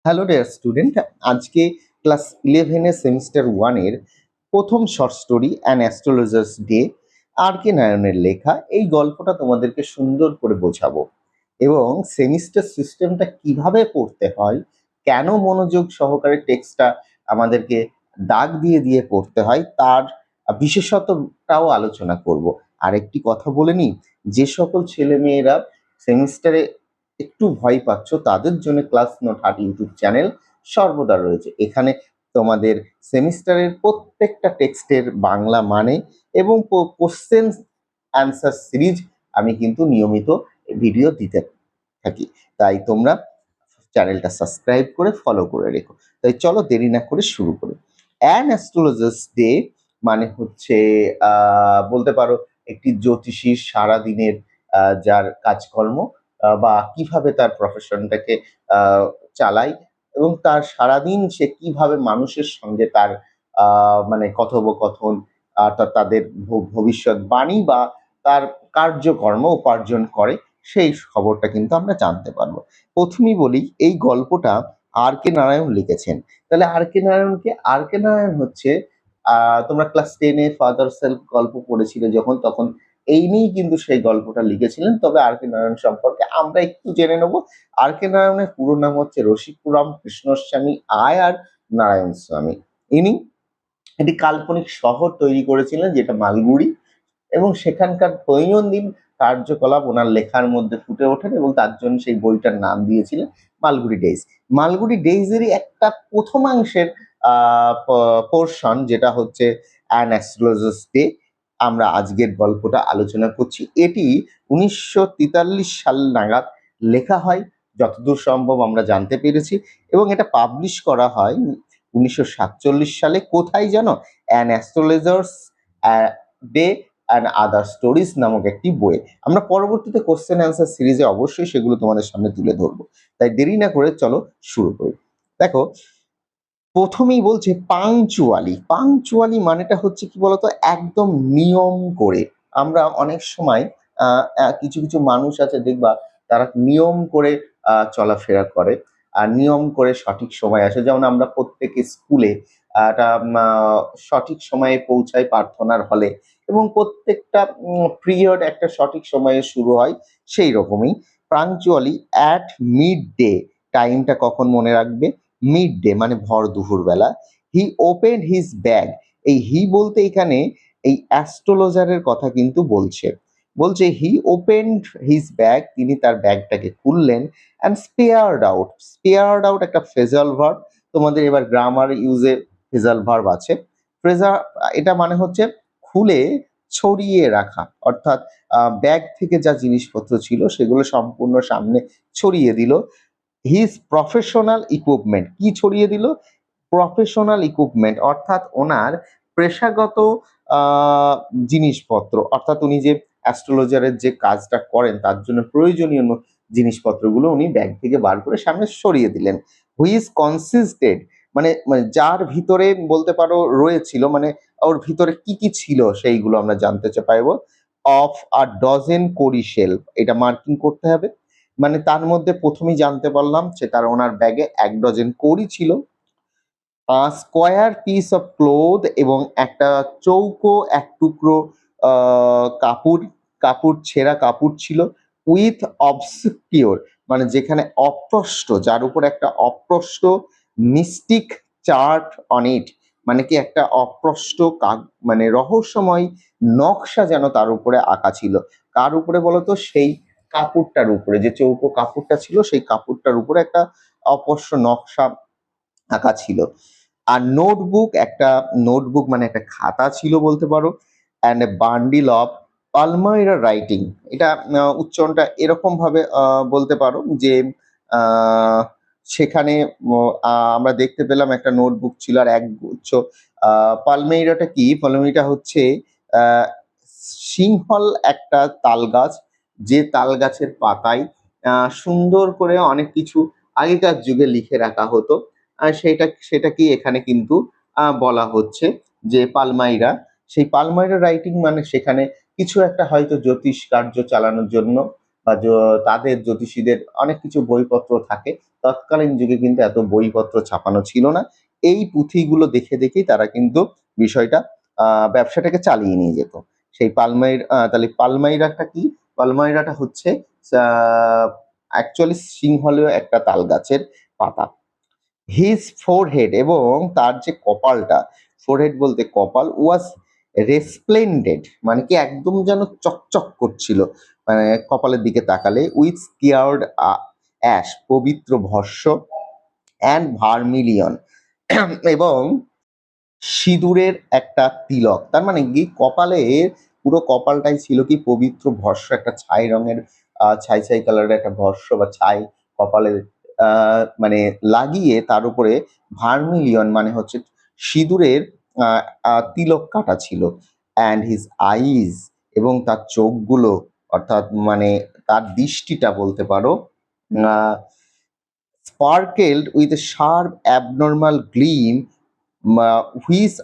Hello dear student, আজকে class 11 এর semester 1 এর প্রথম short story an astrologer's day R K নারায়ণের লেখা এই গল্পটা তোমাদেরকে সুন্দর করে বোঝাবো এবং সেমিস্টার সিস্টেমটা কিভাবে পড়তে হয়, কেন মনোযোগ সহকারে টেক্সটটা আমাদেরকে দাগ দিয়ে দিয়ে পড়তে হয় তার বিশেষতটাও আলোচনা করব। আর একটি কথা বলে নিই, যে সকল ছেলেমেয়েরা সেমিস্টারে একটু ভয় পাচ্ছ তাদের জন্য class note heart YouTube channel সর্বদা রয়েছে। এখানে তোমাদের সেমিস্টারের প্রত্যেকটা টেক্সটের বাংলা মানে এবং কোশ্চেন অ্যান্সার সিরিজ আমি কিন্তু নিয়মিত ভিডিও দিতে থাকি। তাই তোমরা চ্যানেলটা সাবস্ক্রাইব করে ফলো করে রেখো। তাই চলো দেরি না করে শুরু করি। অ্যান অ্যাস্ট্রোলজার্স ডে মানে হচ্ছে বলতে পারো একটি জ্যোতিষীর সারাদিনের যার কাজকর্ম বা কিভাবে তার প্রফেশনটাকে চালায় এবং তার সারাদিন সে কিভাবে মানুষের সঙ্গে তার মানে কথোপকথন তাদের ভবিষ্যৎবাণী বা তার কার্যকর্ম উপার্জন করে সেই খবরটা কিন্তু আমরা জানতে পারবো। প্রথমেই বলি এই গল্পটা আর কে নারায়ণ লিখেছেন। তাহলে আর কে নারায়ণ হচ্ছে তোমরা ক্লাস 10 এ ফাদার সেলফ গল্প পড়েছিলে যখন, তখন এই নিয়েই কিন্তু সেই গল্পটা লিখেছিলেন। তবে আর কে নারায়ণ সম্পর্কে আমরা একটু জেনে নেব। আর কে নারায়ণের পুরো নাম হচ্ছে রসিকপুরম কৃষ্ণস্বামী আয়ার নারায়ণ স্বামী। ইনি একটি কাল্পনিক শহর তৈরি করেছিলেন যেটা মালগুড়ি, এবং সেখানকার দৈনন্দিন কার্যকলাপ ওনার লেখার মধ্যে ফুটে ওঠেন এবং তার জন্য সেই বইটার নাম দিয়েছিলেন মালগুড়ি ডেইজ। মালগুড়ি ডেইজেরই একটা প্রথমাংশের পোর্শন যেটা হচ্ছে অ্যান অ্যাস্ট্রোলজার্স ডে, আমরা আজকের গল্পটা আলোচনা করছি। এটি 1943 সাল নাগাদ লেখা হয় যতদূর সম্ভব আমরা জানতে পেরেছি, এবং এটা পাবলিশ করা হয় 1947 সালে। কোথায় জানো? An astrologer's day and other stories নামক একটি বই। আমরা পরবর্তীতে কোশ্চেন অ্যান্সার সিরিজে অবশ্যই সেগুলো তোমাদের সামনে তুলে ধরবো। তাই দেরি না করে চলো শুরু করি। দেখো, প্রথমেই বলছে পাংচুয়ালি। পাংচুয়ালি মানেটা হচ্ছে কি বলতো, একদম নিয়ম করে। আমরা অনেক সময় কিছু কিছু মানুষ আছে দেখবা, তারা নিয়ম করে চলাফেরা করে আর নিয়ম করে সঠিক সময় আসে। যেমন আমরা প্রত্যেকে স্কুলে একটা সঠিক সময়ে পৌঁছাই প্রার্থনার হলে, এবং প্রত্যেকটা পিরিয়ড একটা সঠিক সময়ে শুরু হয়। সেই রকমই পাংচুয়ালি অ্যাট মিড ডে, টাইমটা কখন মনে রাখবে, মিড ডে মানে ভর দুপুরবেলা। হি ওপেন্ড হিজ ব্যাগ, এই হি বলতে এখানে এই অ্যাস্ট্রোলজারের কথা কিন্তু বলছে। বলছে হি ওপেন্ড হিজ ব্যাগ, তিনি তার ব্যাগটাকে খুললেন, and spared out. Spared out একটা ফ্রেজাল ভার্ব, তোমাদের এবার গ্রামার ইউজে ফ্রেজাল ভার্ব আছে। ফ্রেজার এটা মানে হচ্ছে খুলে ছড়িয়ে রাখা, অর্থাৎ ব্যাগ থেকে যা জিনিসপত্র ছিল সেগুলো সম্পূর্ণ সামনে ছড়িয়ে দিল। হিজ প্রফেশনাল ইকুইপমেন্ট, কি ছড়িয়ে দিল? প্রফেশনাল ইকুইপমেন্ট, অর্থাৎ ওনার পেশাগত জিনিসপত্র, অর্থাৎ উনি যে অ্যাস্ট্রোলজারের যে কাজটা করেন তার জন্য প্রয়োজনীয় জিনিসপত্রগুলো উনি ব্যাগ থেকে বার করে সামনে সরিয়ে দিলেন। হুইজ কনসিস্টেড মানে মানে যার ভিতরে বলতে পারো রয়েছিল, মানে ওর ভিতরে কি কি ছিল সেইগুলো আমরা জানতে পারবো। অফ আ ডজেন কোরি শেলফ, এটা মার্কিং করতে হবে। মানে তার মধ্যে প্রথমেই জানতে পারলাম যে তার ওনার ব্যাগে 1 ডজন কড়ি ছিল, স্কোয়ার পিস অফ ক্লোথ এবং একটা চৌকো এক টুকরো কাপড়, ছেঁড়া কাপড় ছিল। উইথ অবসকিওর মানে যেখানে অপ্রষ্ট, যার উপর একটা অপ্রষ্ট মিস্টিক চার্ট অন ইট, মানে কি একটা অপ্রষ্ট মানে রহস্যময় নকশা যেন তার উপরে আঁকা ছিল। কার উপরে বলতো? সেই কাপড়টার উপরে, যে চৌকো কাপড়টা ছিল সেই কাপড়টার উপরে একটা অস্পষ্ট নকশা আঁকা ছিল। আর নোটবুক মানে একটা খাতা ছিল বলতে পারো। And a bundle of palmyra writing, এটা উচ্চারণটা এরকম ভাবে বলতে পারো যে আহ, সেখানে আমরা দেখতে পেলাম একটা নোটবুক ছিল আর এক গুচ্ছ। পালমেইরাটা কি? পালমেইরা হচ্ছে আহ, সিংহল একটা তাল গাছ, যে তাল গাছের পাতায় সুন্দর করে অনেক কিছু আগেকার যুগে লিখে রাখা হতো। সেটাকেই এখানে কিন্তু বলা হচ্ছে যে পালমাইরা। সেই পালমাইরা রাইটিং মানে সেখানে কিছু একটা হয়তো জ্যোতিষ কার্য চালানোর জন্য বা তাদের জ্যোতিষীদের অনেক কিছু বইপত্র থাকে, তৎকালীন যুগে কিন্তু এত বইপত্র ছাপানো ছিল না। এই পুঁথিগুলো দেখে দেখেই তারা কিন্তু বিষয়টা ব্যবসাটাকে চালিয়ে নিয়ে যেত। সেই তাহলে পালমাইরাটা কি? পালমাইরাটা হচ্ছে অ্যাকচুয়ালি সিংহলীয় একটা তাল গাছের পাতা। হিজ ফোরহেড, এবং তার যে কপালটা, ফোরহেড বলতে কপাল, ওয়াজ রেসপ্লেন্ডেড, মানে কি একদম যেন চকচক করছিল, মানে কপালের দিকে তাকালে, উইথ স্কিয়ার্ড অ্যাশ, পবিত্র ভস্য, অ্যান্ড ভার্মিলিয়ন, এবং সিঁদুরের একটা তিলক। তার মানে কি কপালের পুরো কপালটাই ছিল কি পবিত্র ভস্য, একটা ছাই রঙের ছাই ছাই কালারের একটা ভস্য বা ছাই কপালে মানে লাগিয়ে তার উপরে ভার্মিলিয়ন মানে হচ্ছে সিঁদুরের তিলক কাটা ছিল। অ্যান্ড হিজ আইজ, এবং তার চোখগুলো, অর্থাৎ মানে তার দৃষ্টিটা বলতে পারো, sparkled with a sharp abnormal gleam, which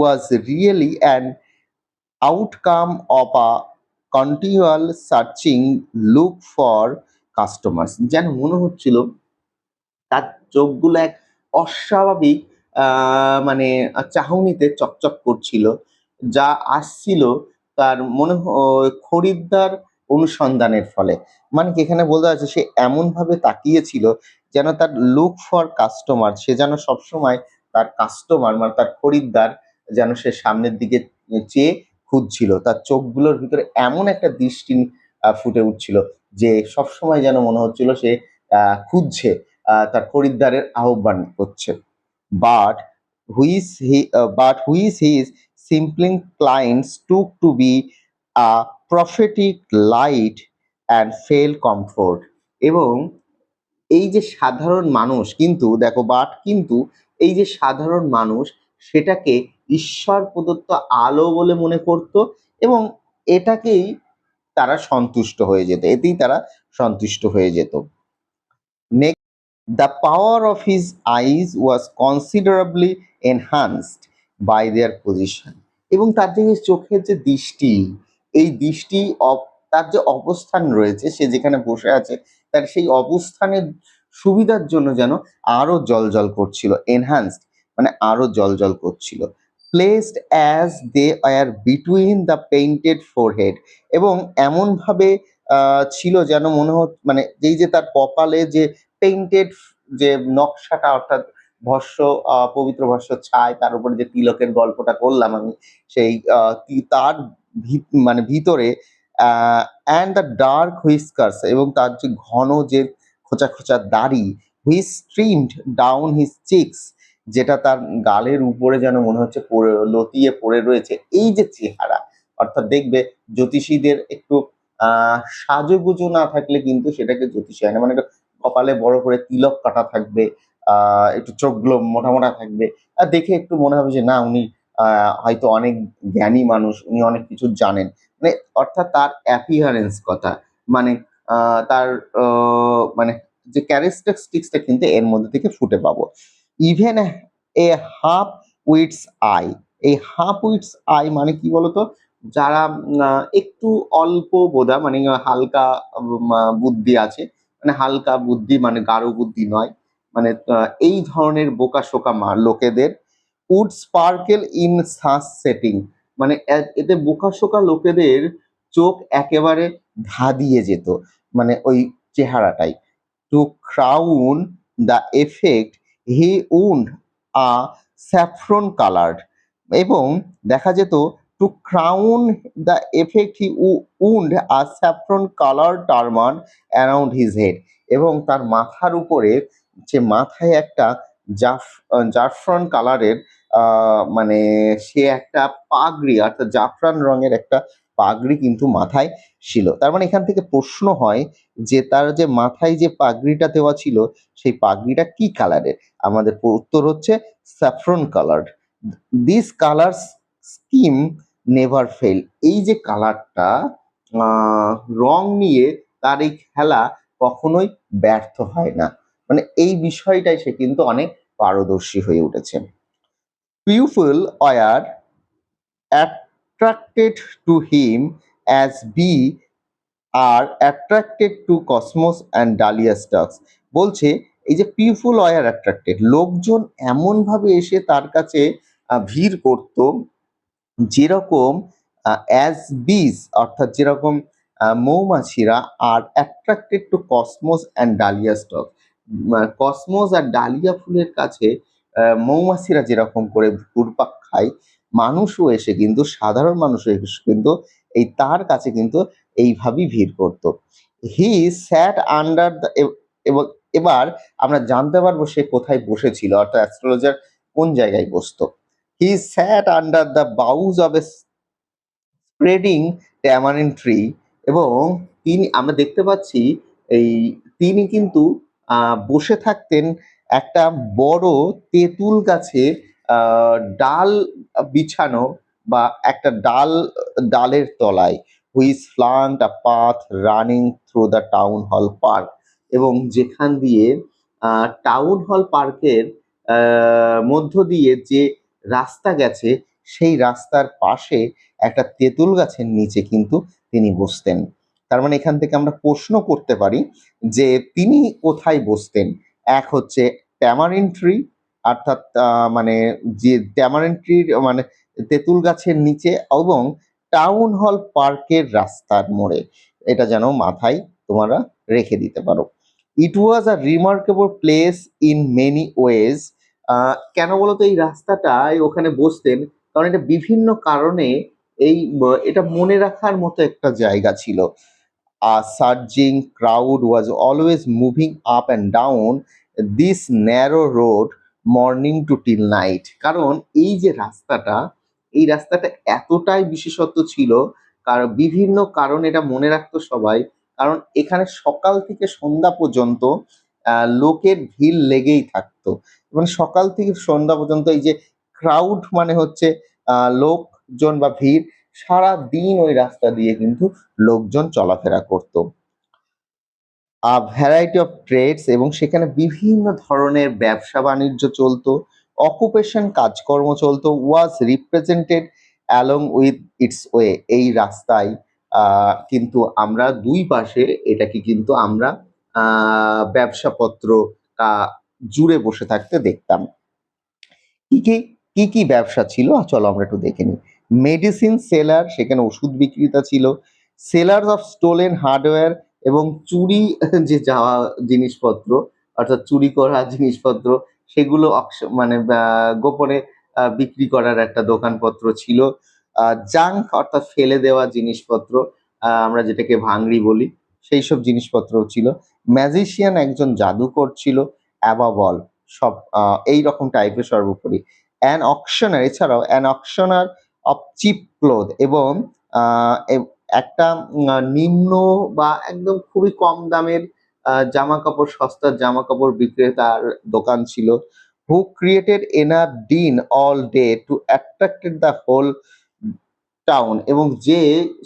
was really an outcome of a continual searching look for customers. যেন মনে হচ্ছিল তার চোখগুলো এক অস্বাভাবিক মানে চাহনিতে চকচক করছিল, যা আসছিল তার খরিদ্দার অনুসন্ধানের ফলে। মানে কি এখানে বলতে আছে সে এমনভাবে তাকিয়েছিল যেন তার লুক ফর কাস্টমার, সে যেন সবসময় তার কাস্টমার মানে তার খরিদ্দার যেন সে সামনের দিকে চেয়ে খুঁজছিল। তার চোখগুলোর ভিতরে এমন একটা দৃষ্টি ফুটে উঠছিল যে সবসময় যেন মনে হচ্ছিল সে খুঁজছে, তার খরিদ্দারের আহ্বান করছে। But which his simple clients took to be a prophetic light and felt comfort. এবং এই যে সাধারণ মানুষ কিন্তু দেখো, বাট কিন্তু এই যে সাধারণ মানুষ সেটাকে ঈশ্বর প্রদত্ত আলো বলে মনে করত, এবং এটাকেই তারা সন্তুষ্ট হয়ে যেত, এতেই তারা সন্তুষ্ট হয়ে যেত। Next, the power of his eyes was considerably enhanced by their position. এবং তার যে চোখের যে দৃষ্টি, এই দৃষ্টি তার যে অবস্থান রয়েছে, সে যেখানে বসে আছে তার সেই অবস্থানের সুবিধার জন্য যেন আরো জল করছিল। এনহান্সড মানে আরো জল করছিল। Placed as they are between the painted forehead, এবং এমনভাবে ছিল যেন মনে মানে যেই যে তার কপালে যে পেইন্টেড যে নকশাটা, অর্থাৎ ভস্য পবিত্র ভস্য ছাই, তার উপরে যে তিলকের গল্পটা করলাম আমি, সেই তার মানে ভিতরে অ্যান্ড দ্য ডার্ক হুইস্কার্স, এবং তার যে ঘন যে খোঁচা খোঁচা দাড়ি, which streamed down his chicks, যেটা তার গালের উপরে যেন মনে হচ্ছে লতিয়ে পড়ে রয়েছে। এই যে চেহারা, অর্থাৎ দেখবে জ্যোতিষীদের একটু সাজুগুজু না থাকলে কিন্তু সেটাকে জ্যোতিষী হয় না, মানে কপালে বড় করে তিলক কাটা থাকবে, একটু চোখগুলো মোটা মোটা থাকবে, আর দেখে একটু মনে হবে যে না উনি হয়তো অনেক জ্ঞানী মানুষ, উনি অনেক কিছু জানেন, মানে অর্থাৎ তার অ্যাপিয়ারেন্স কথা, মানে তার মানে যে ক্যারেক্টারিস্টিক্সটা কিন্তু এর মধ্যে থেকে ফুটে পাবো। Even a half wits I, এই হাফ উইটস আই মানে কি বলতো, যারা একটু অল্প বোধা, মানে হালকা বুদ্ধি আছে, মানে হালকা বুদ্ধি মানে গাঢ় বুদ্ধি নয়, মানে এই ধরনের বোকাশোকা লোকেদের would sparkle in such setting, মানে এতে বোকাশোকা লোকেদের চোখ একেবারে ধাঁধিয়ে যেত, মানে ওই চেহারাটাই। To crown the effect he wound a saffron coloured, এবং দেখা যেত to crown the effect he wound a saffron colour turban around his head, এবং তার মাথার উপরে যে মাথায় একটা জাফরান কালারের মানে সে একটা পাগড়ি, অর্থাৎ জাফরান রঙের একটা পাগড়ি কিন্তু মাথায় ছিল। তার মানে এখান থেকে প্রশ্ন হয় যে তার যে মাথায় যে পাগড়িটা দেওয়া ছিল সেই পাগড়িটা কি কালারের? আমাদের উত্তর হচ্ছে saffron colour. This colour scheme never fail, এই যে কালারটা রং নিয়ে তার এই খেলা কখনোই ব্যর্থ হয় না, মানে এই বিষয়টাই সে কিন্তু অনেক পারদর্শী হয়ে উঠেছে। People were attracted to him as bees are attracted to cosmos and dahlia stalks. বলছে এই যে পিপল ওয়ার অ্যাট্রাক্টেড, লোকজন এমনভাবে এসে তার কাছে ভিড় করতো যেরকম অ্যাজ বিজ, অর্থাৎ যেরকম মৌমাছিরা আর attracted to cosmos and dahlia stock, cosmos আর ডালিয়া ফুলের কাছে মৌমাছিরা যেরকম করে ঘুরপাক খায়, মানুষও এসে কিন্তু, সাধারণ মানুষও এসে কিন্তু এই তার কাছে কিন্তু এইভাবেই ভিড় করত। হি স্যাট আন্ডার দ্য, এবং এবার আমরা জানতে পারবো সে কোথায় বসেছিল, অর্থাৎ অ্যাস্ট্রোলজার কোন জায়গায় বসতো। He sat under the boughs of a spreading tamarind tree, এবং আমরা দেখতে পাচ্ছি এই তিনি কিন্তু বসে থাকতেন একটা বড় তেঁতুল গাছের ডাল বিছানো, বা একটা ডালের তলায়, which flanked a path running through the town hall park, এবং যেখান দিয়ে টাউন হল পার্কের মধ্য দিয়ে যে রাস্তা গেছে, সেই রাস্তার পাশে একটা তেঁতুল গাছের নিচে কিন্তু তিনি বসতেন। তার মানে এখান থেকে আমরা প্রশ্ন করতে পারি যে তিনি কোথায় বসতেন। এক হচ্ছে ট্যামারিন ট্রি, অর্থাৎ মানে যে ট্যামারিন ট্রির মানে তেঁতুল গাছের নিচে, এবং টাউন হল পার্কের রাস্তার মোড়ে। এটা যেন মাথায় তোমরা রেখে দিতে পারো। It was a remarkable place in many ways. কেন বলতো এই রাস্তাটায় ওখানে বসতেন, কারণ এটা বিভিন্ন কারণে এটা মনে রাখার মতো একটা জায়গা ছিল। A surging crowd was always moving up and down this narrow road morning to till night. কারণ এই যে রাস্তাটা, এই রাস্তাটা এতটাই বিশেষত্ব ছিল, কারণ বিভিন্ন কারণ এটা মনে রাখতো সবাই, কারণ এখানে সকাল থেকে সন্ধ্যা পর্যন্ত লোকের ভিড় লেগেই থাকতো। মানে সকাল থেকে সন্ধ্যা পর্যন্ত এই যে ক্রাউড মানে হচ্ছে লোকজন বা ভিড়, সারাদিন ওই রাস্তা দিয়ে কিন্তু লোকজন চলাফেরা করত। ভ্যারাইটি অফ ট্রেডস, এবং সেখানে বিভিন্ন ধরনের ব্যবসা বাণিজ্য চলতো, অকুপেশন কাজকর্ম চলতো, was represented along with its way. এই রাস্তায় কিন্তু আমরা দুই পাশে এটাকে কিন্তু আমরা ব্যবসাপত্র জুড়ে বসে থাকতে দেখতাম। কি কি কি ব্যবসা ছিল চলো আমরা একটু দেখে নিই। মেডিসিন সেলার, সেখানে ওষুধ বিক্রেতা ছিল। সেলার অফ স্টোলেন হার্ডওয়্যার, এবং চুরি যে যাওয়া জিনিসপত্র, অর্থাৎ চুরি করা জিনিসপত্র, সেগুলো মানে গোপনে বিক্রি করার একটা দোকানপত্র ছিল। জাঙ্ক, অর্থাৎ ফেলে দেওয়া জিনিসপত্র, আমরা যেটাকে ভাঙড়ি বলি, সেই সব জিনিসপত্রও ছিল। ম্যাজিশিয়ান, একজন জাদুকর ছিল। অ্যাবাবল, সব এইরকম টাইপের সর্বোপরি। অ্যান অকশনার, এছাড়াও অ্যান অকশনার অফ চিপ ক্লোথ, এবং একটা নিম্ন বা একদম খুবই কম দামের জামা কাপড়, সস্তার জামা কাপড় বিক্রেতার দোকান ছিল। Who created enough din all day to attracted the whole town, এবং যে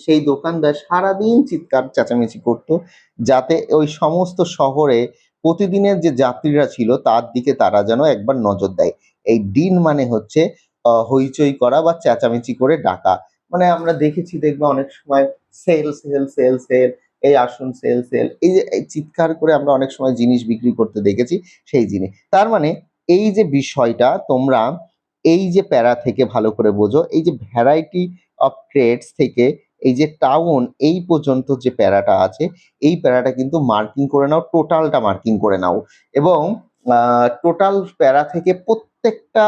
সেই দোকানদার সারাদিন চিৎকার চেঁচামেচি করতো, যাতে ওই সমস্ত শহরে প্রতিদিনের যে যাত্রীরা ছিল তার দিকে তারা যেন একবার নজর দেয়। এই ডিন মানে হচ্ছে হইচই করা বা চেঁচামেচি করে ডাকা। মানে আমরা দেখেছি, দেখবা অনেক সময় সেল সেল সেল সেল, এই আসুন সেল সেল, এই যে এই চিৎকার করে আমরা অনেক সময় জিনিস বিক্রি করতে দেখেছি, সেই জিনিস। তার মানে এই যে বিষয়টা তোমরা এই যে প্যারা থেকে ভালো করে বোঝো, এই যে ভ্যারাইটি অফ ট্রেডস থেকে এই যে টাউন এই পর্যন্ত যে প্যারাটা আছে, এই প্যারাটা কিন্তু মার্কিং করে নাও, টোটালটা মার্কিং করে নাও, এবং টোটাল প্যারা থেকে প্রত্যেকটা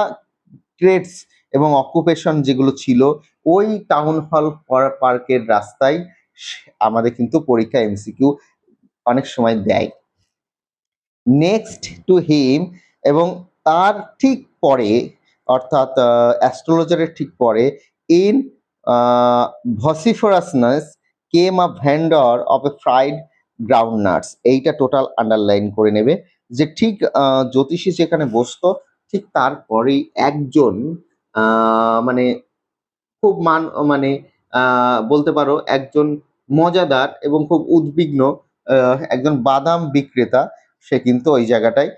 ট্রেডস এবং অকুপেশন যেগুলো ছিল ওই টাউন হল পার্কের রাস্তায়, আমাদের কিন্তু পরীক্ষা এমসিকিউ অনেক সময় দেয়। নেক্সট টু হিম, এবং তার ঠিক পরে, অর্থাৎ অ্যাস্ট্রোলজারের ঠিক পরে, in vociferousness came a vendor of a fried ground nuts. এইটা টোটাল আন্ডারলাইন করে নেবে, যে ঠিক জ্যোতিষী যেখানে বসতো, ঠিক তারপরেই একজন মানে খুব মানে বলতে পারো একজন মজাদার এবং খুব উদ্বিগ্ন একজন বাদাম বিক্রেতা, সে কিন্তু ওই জায়গাটায়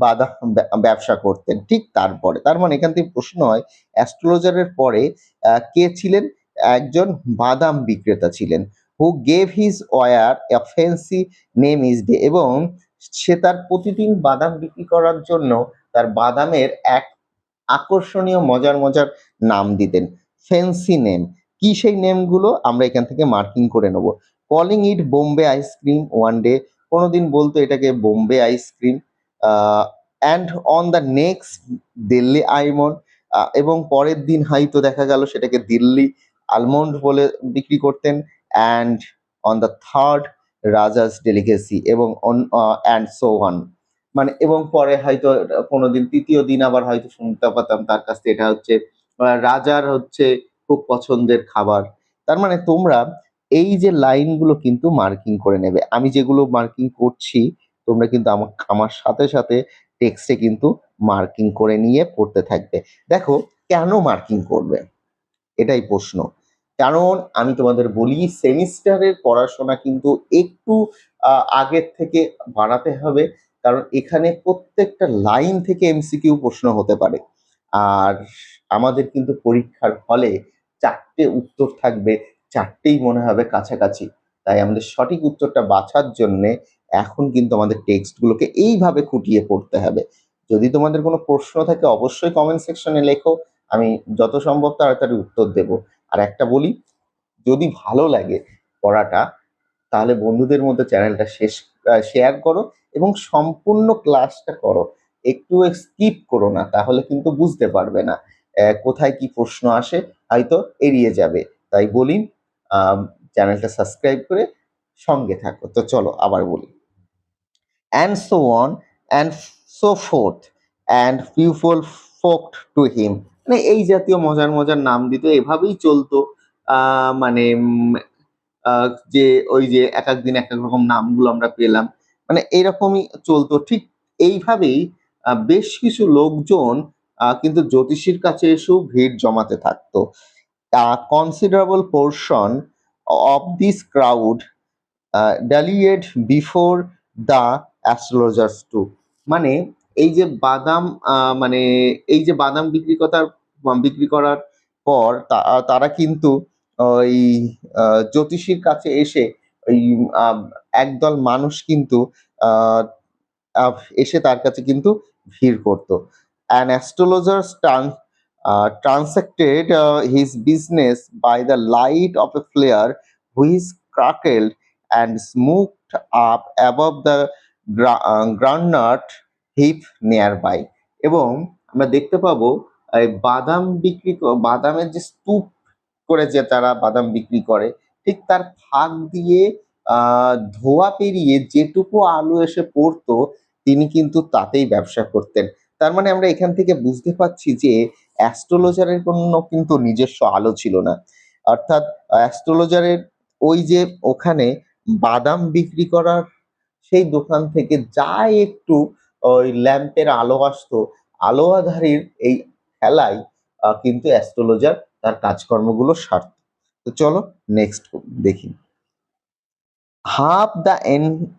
বাদাম ব্যবসা করতেন ঠিক তারপরে। তার মানে এখান থেকে প্রশ্ন হয় অ্যাস্ট্রোলজারের পরে কে ছিলেন? একজন বাদাম বিক্রেতা ছিলেন। Who gave his wares a fancy name is day, এবং সে তার প্রতিদিন বাদাম বিক্রি করার জন্য তার বাদামের এক আকর্ষণীয় মজার মজার নাম দিতেন, ফ্যান্সি নেম। কি সেই নেমগুলো আমরা এখান থেকে মার্কিং করে নেব। Calling it Bombay ice cream one day, কোনোদিন বলতো এটাকে Bombay ice cream, and on the next Delhi almond, এবং পরের দিন হয়তো দেখা গেল সেটাকে দিল্লি আলমন্ড বলে বিক্রি করতেন, and on the third Raja's delicacy, এবং অন অ্যান্ড সো অন। মানে এবং পরে হয়তো কোনোদিন তৃতীয় দিন আবার হয়তো শুনতে পেতাম তার কাছ থেকে এটা হচ্ছে রাজার হচ্ছে খুব পছন্দের খাবার। তার মানে তোমরা এই যে লাইনগুলো কিন্তু মার্কিং করে নেবে। আমি যেগুলো মার্কিং করছি তোমরা কিন্তু আমার সাথে সাথে টেক্সটে কিন্তু মার্কিং করে নিয়ে পড়তে থাকবে। দেখো কেন মার্কিং করবে? এটাই প্রশ্ন। কারণ আমি তোমাদের বলি সেমিস্টারের পড়াশোনা কিন্তু একটু আগের থেকে বাড়াতে হবে। কারণ এখানে প্রত্যেকটা লাইন থেকে এমসিকিউ প্রশ্ন হতে পারে। আর আমাদের কিন্তু পরীক্ষার হলে ৪ টে উত্তর থাকবে, ৪ টেই মনে হবে কাছাকাছি। তাই আমাদের সঠিক উত্তরটা বাছার জন্যে এখন কিন্তু আমাদের টেক্সটগুলোকে এইভাবে খুঁটিয়ে পড়তে হবে। যদি তোমাদের কোনো প্রশ্ন থাকে অবশ্যই কমেন্ট সেকশনে লেখো। আমি যত সম্ভব তাড়াতাড়ি উত্তর দেব। আর একটা বলি, যদি ভালো লাগে পড়াটা তাহলে বন্ধুদের মধ্যে চ্যানেলটা শেয়ার করো এবং সম্পূর্ণ ক্লাসটা করো। একটু স্কিপ করো না, তাহলে কিন্তু বুঝতে পারবে না কোথায় কি প্রশ্ন আসে, হয়তো এড়িয়ে যাবে। তাই বলি চ্যানেলটা সাবস্ক্রাইব করে সঙ্গে থাকো। তো চলো আবার বলি, and so on and so forth, and people flocked to him। মানে এই জাতীয় মজার মজার নাম দিত, এভাবেই চলতো। মানে যে ওই যে এক এক দিন এক এক রকম নামগুলো আমরা পেলাম, মানে এইরকমই চলতো। ঠিক এইভাবেই বেশ কিছু লোকজন কিন্তু জ্যোতিষীর কাছে এসেও ভিড় জমাতে থাকতো। Considerable portion of this crowd dallied before the astrologer's too. মানে এই যে বাদাম মানে এই যে বাদাম বিক্রি করার পর তারা কিন্তু ওই জ্যোতিষীর কাছে এসে ওই একদল মানুষ কিন্তু আহ, এসে তার কাছে কিন্তু ভিড় করতো। An astrologer transacted his business by the light of a flare which crackled and smoked up above the groundnut heap nearby। এবং আমরা দেখতে পাবো এই বাদামের যে স্তূপ করে যে তারা বাদাম বিক্রি করে, ঠিক তার ফাঁক দিয়ে ধোঁয়া পেরিয়ে যেটুকু আলো এসে পড়তো তিনি কিন্তু তাতেই ব্যবসা করতেন। তার মানে আমরা এখান থেকে বুঝতে পারছি যে অ্যাস্ট্রোলজারের কোনো কিন্তু নিজস্ব আলো ছিল না। অর্থাৎ অ্যাস্ট্রোলজারের ওই যে ওখানে বাদাম বিক্রি করার সেই দোকান থেকে যা একটু ওই ল্যাম্পের আলো আসতো, আলো আঁধারির এই খেলায় কিন্তু অ্যাস্ট্রোলজার তার কাজকর্মগুলো সারত। তো চলো নেক্সট দেখি। Half the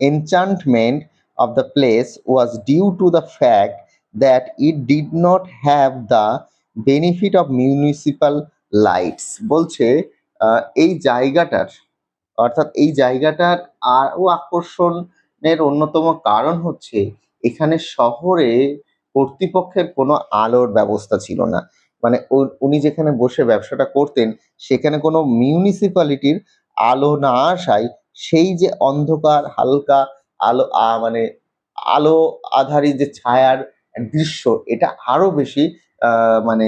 enchantment of the place was due to the fact that it did not have the benefit of municipal lights। বলছে এই জায়গাটার, অর্থাৎ এই জায়গাটার আরও আকর্ষণের অন্যতম কারণ হচ্ছে এখানে শহরে কর্তৃপক্ষের কোনো আলোর ব্যবস্থা ছিল না। মানে উনি যেখানে বসে ব্যবসাটা করতেন সেখানে কোনো মিউনিসিপ্যালিটির আলো না আসায় সেই যে অন্ধকার হালকা আলো মানে আলো আধারী যে ছায়ার দৃশ্য, এটা আরো বেশি মানে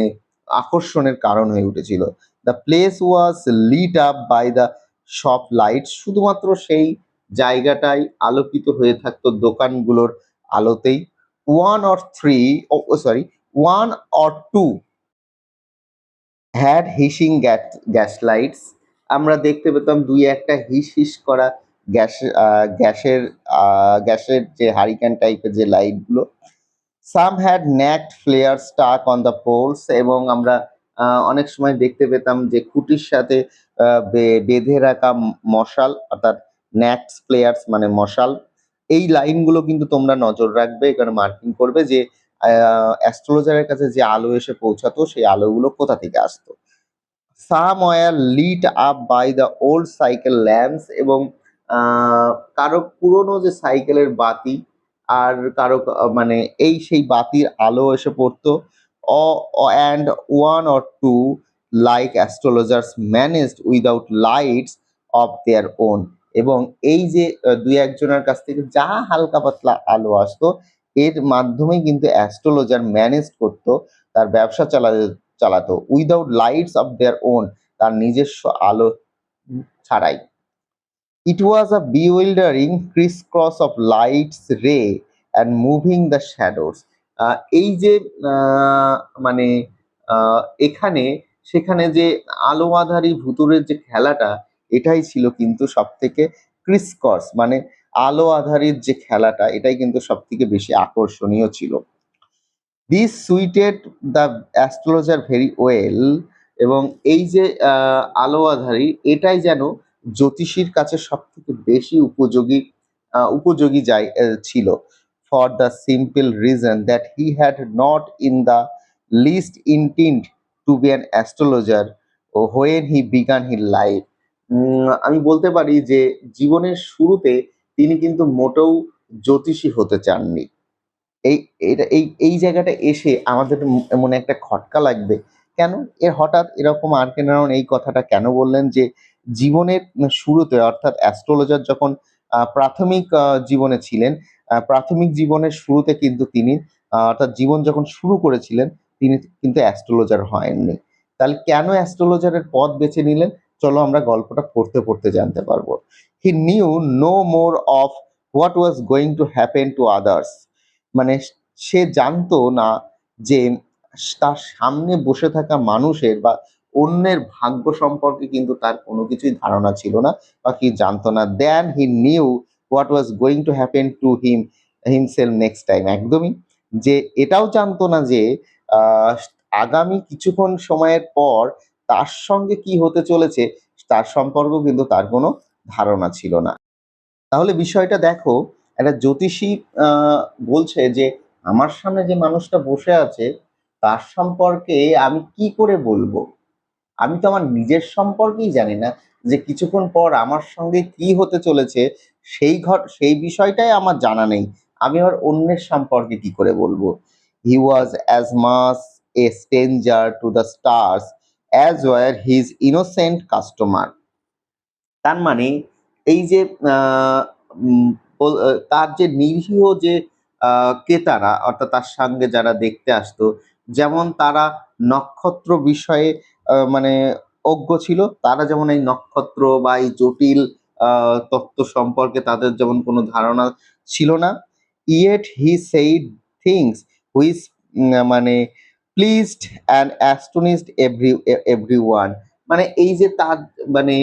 আকর্ষণের কারণ হয়ে উঠেছিল। The place was lit up by the shop light. শুধুমাত্র সেই জায়গাটাই আলোকিত হয়ে থাকতো দোকানগুলোর আলোতেই। One or three sorry one or two had hissing gas lights. আমরা দেখতে পেতাম দুই একটা হিস হিস করা গ্যাস গ্যাসের গ্যাসের যে হারিকেন টাইপের যে লাইটগুলো। Some had naked flare stuck on the poles. এবং আমরা অনেক সময় দেখতে পেতাম যে খুঁটির সাথে বেঁধে রাখা মশাল, অর্থাৎ ন্যাকড ফ্লেয়ার্স মানে মশাল। এই লাইনগুলো কিন্তু তোমরা নজর রাখবে, এখানে মার্কিং করবে যে অ্যাস্ট্রোলজারের কাছে যে আলো এসে পৌঁছাতো সেই আলোগুলো কোথা থেকে আসতো। Some were lit up by the old cycle lamps. এবং কারো পুরনো যে সাইকেলের বাতি আর কারো মানে এই সেই বাতির আলো এসে পড়তো। And one or to like astrologers managed without lights of their own. এবং এই যে দুই একজনের কাছ থেকে যা হালকা পাতলা আলো আসতো, এর মাধ্যমেই কিন্তু অ্যাস্ট্রোলজার ম্যানেজ করতো, তার ব্যবসা চালাতো without lights of their own, তার নিজস্ব আলো ছাড়াই। It was a bewildering crisscross of light's ray and moving the shadows. এই যে মানে এখানে সেখানে যে আলো আঁধারি ভুতুড়ের যে খেলাটা, এটাই ছিল কিন্তু সবথেকে ক্রিসকস, মানে আলো আঁধারির যে খেলাটা, এটাই কিন্তু সবথেকে বেশি আকর্ষণীয় ছিল। This suited the astrologer very well. এবং এই যে আলো আঁধারি, এটাই যেন জ্যোতিষীর কাছে সব থেকে বেশি উপযোগী ছিল। For the simple reason that he had not in the least intended to be an astrologer when he began his life. আমি বলতে পারি যে জীবনের শুরুতে তিনি কিন্তু মোটেও জ্যোতিষী হতে চাননি। এই এই জায়গাটা এসে আমাদের মনে একটা খটকা লাগবে। কেন? হঠাৎ এরকম আর.কে. নারায়ণ এই কথাটা কেন বললেন যে জীবনের শুরুতে, অর্থাৎ অ্যাস্ট্রোলজার যখন প্রাথমিক জীবনে ছিলেন, প্রাথমিক জীবনের শুরুতে কিন্তু তিনি অর্থাৎ জীবন যখন শুরু করেছিলেন, তিনি কিন্তু অ্যাস্ট্রোলজার হয়ননি। তাহলে কেন অ্যাস্ট্রোলজারের পথ বেছে নিলেন? চলো আমরা গল্পটা পড়তে জানতে পারবো। He knew no more of what was going to happen to others. মানে সে জানতো না যে তার সামনে বসে থাকা মানুষের বা অন্যের ভাগ্য সম্পর্কে কিন্তু তার কোনো কিছুই ধারণা ছিল না বা কি জানতো না। Then he knew what was going to happen to himself next time. একদমই। যে এটাও জানতো না যে আহ, আগামী কিছুক্ষণ সময়ের পর তার সঙ্গে কি হতে চলেছে, তার সম্পর্কেও কিন্তু তার কোনো ধারণা ছিল না। তাহলে বিষয়টা দেখো, একটা জ্যোতিষী বলছে যে আমার সামনে যে মানুষটা বসে আছে তার সম্পর্কে আমি কি করে বলবো? আমি তো আমার নিজের সম্পর্কেই জানি না যে কিছুক্ষণ পর আমার সঙ্গে কি হতে চলেছে, সেই বিষয়টাই আমার জানা নেই। আমি আবার অন্যের সম্পর্কে কি করে বলবো? He was as much a stranger to the stars as were his innocent customers. তার মানে এই যে আহ, উম, তার যে নিরীহ যে ক্রেতারা, অর্থাৎ তার সঙ্গে যারা দেখতে আসতো, যেমন তারা নক্ষত্র বিষয়ে মানে অজ্ঞ ছিল, তারা যেমন এই নক্ষত্র বা এই জটিল তত্ত্ব সম্পর্কে তাদের যেমন কোনো ধারণা ছিল না। Yet he said things which মানে প্লিজড অ্যান্ড অ্যাস্টনিশড এভরিওয়ান। মানে এই যে তার মানে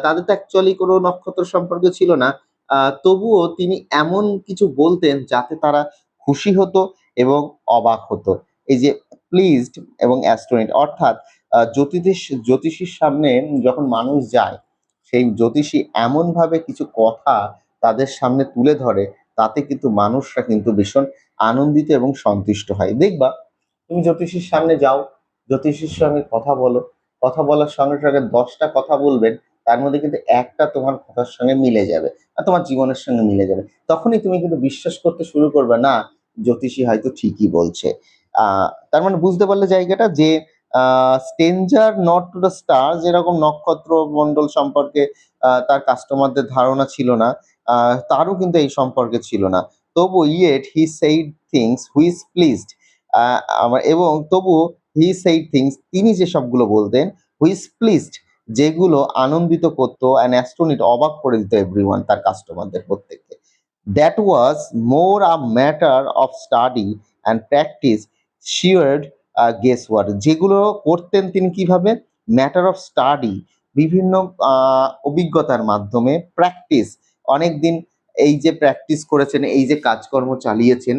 তাদের তো অ্যাকচুয়ালি কোনো নক্ষত্র সম্পর্কে ছিল না, তবুও তিনি এমন কিছু বলতেন যাতে তারা খুশি হতো এবং অবাক হতো। এই যে প্লিজড এবং অ্যাস্ট্রোনেট, অর্থাৎ জ্যোতিষীর সামনে যখন মানুষ যায়, সেই জ্যোতিষী এমনভাবে কিছু কথা তাদের সামনে তুলে ধরে, তাতে কিন্তু মানুষরা কিন্তু ভীষণ আনন্দিত এবং সন্তুষ্ট হয়। দেখবা, তুমি জ্যোতিষীর সামনে যাও, জ্যোতিষীর সঙ্গে কথা বলো, কথা বলার সঙ্গে সঙ্গে 10টা কথা বলবেন, তার মধ্যে কিন্তু একটা তোমার কথার সঙ্গে মিলে যাবে আর তোমার জীবনের সঙ্গে মিলে যাবে। তখনই তুমি কিন্তু বিশ্বাস করতে শুরু করবে, না জ্যোতিষী হয়তো ঠিকই বলছে। তার মানে বুঝতে পারলে জায়গাটা যে stranger not to the star, যেরকম নক্ষত্র মণ্ডল সম্পর্কে তার কাস্টমারদের ধারণা ছিল না, তারও কিন্তু এই সম্পর্কে ছিল না। তবু yet he said things which pleased, এবং তবুও হি সেইড থিংস, তিনি যে সবগুলো বলতেন, হুইচ প্লিজড, যেগুলো আনন্দিত করতো অ্যান্ড অ্যাস্ট্রোনিট, অবাক করে দিত এভরিওয়ান, তার কাস্টমারদের প্রত্যেককে। That was more a matter of study and practice shrewd guesswork. যেগুলো করতেন তিনি কিভাবে? ম্যাটার অফ স্টাডি, বিভিন্ন অভিজ্ঞতার মাধ্যমে, প্র্যাকটিস, অনেকদিন এই যে প্র্যাকটিস করেছেন, এই যে কাজকর্ম চালিয়েছেন,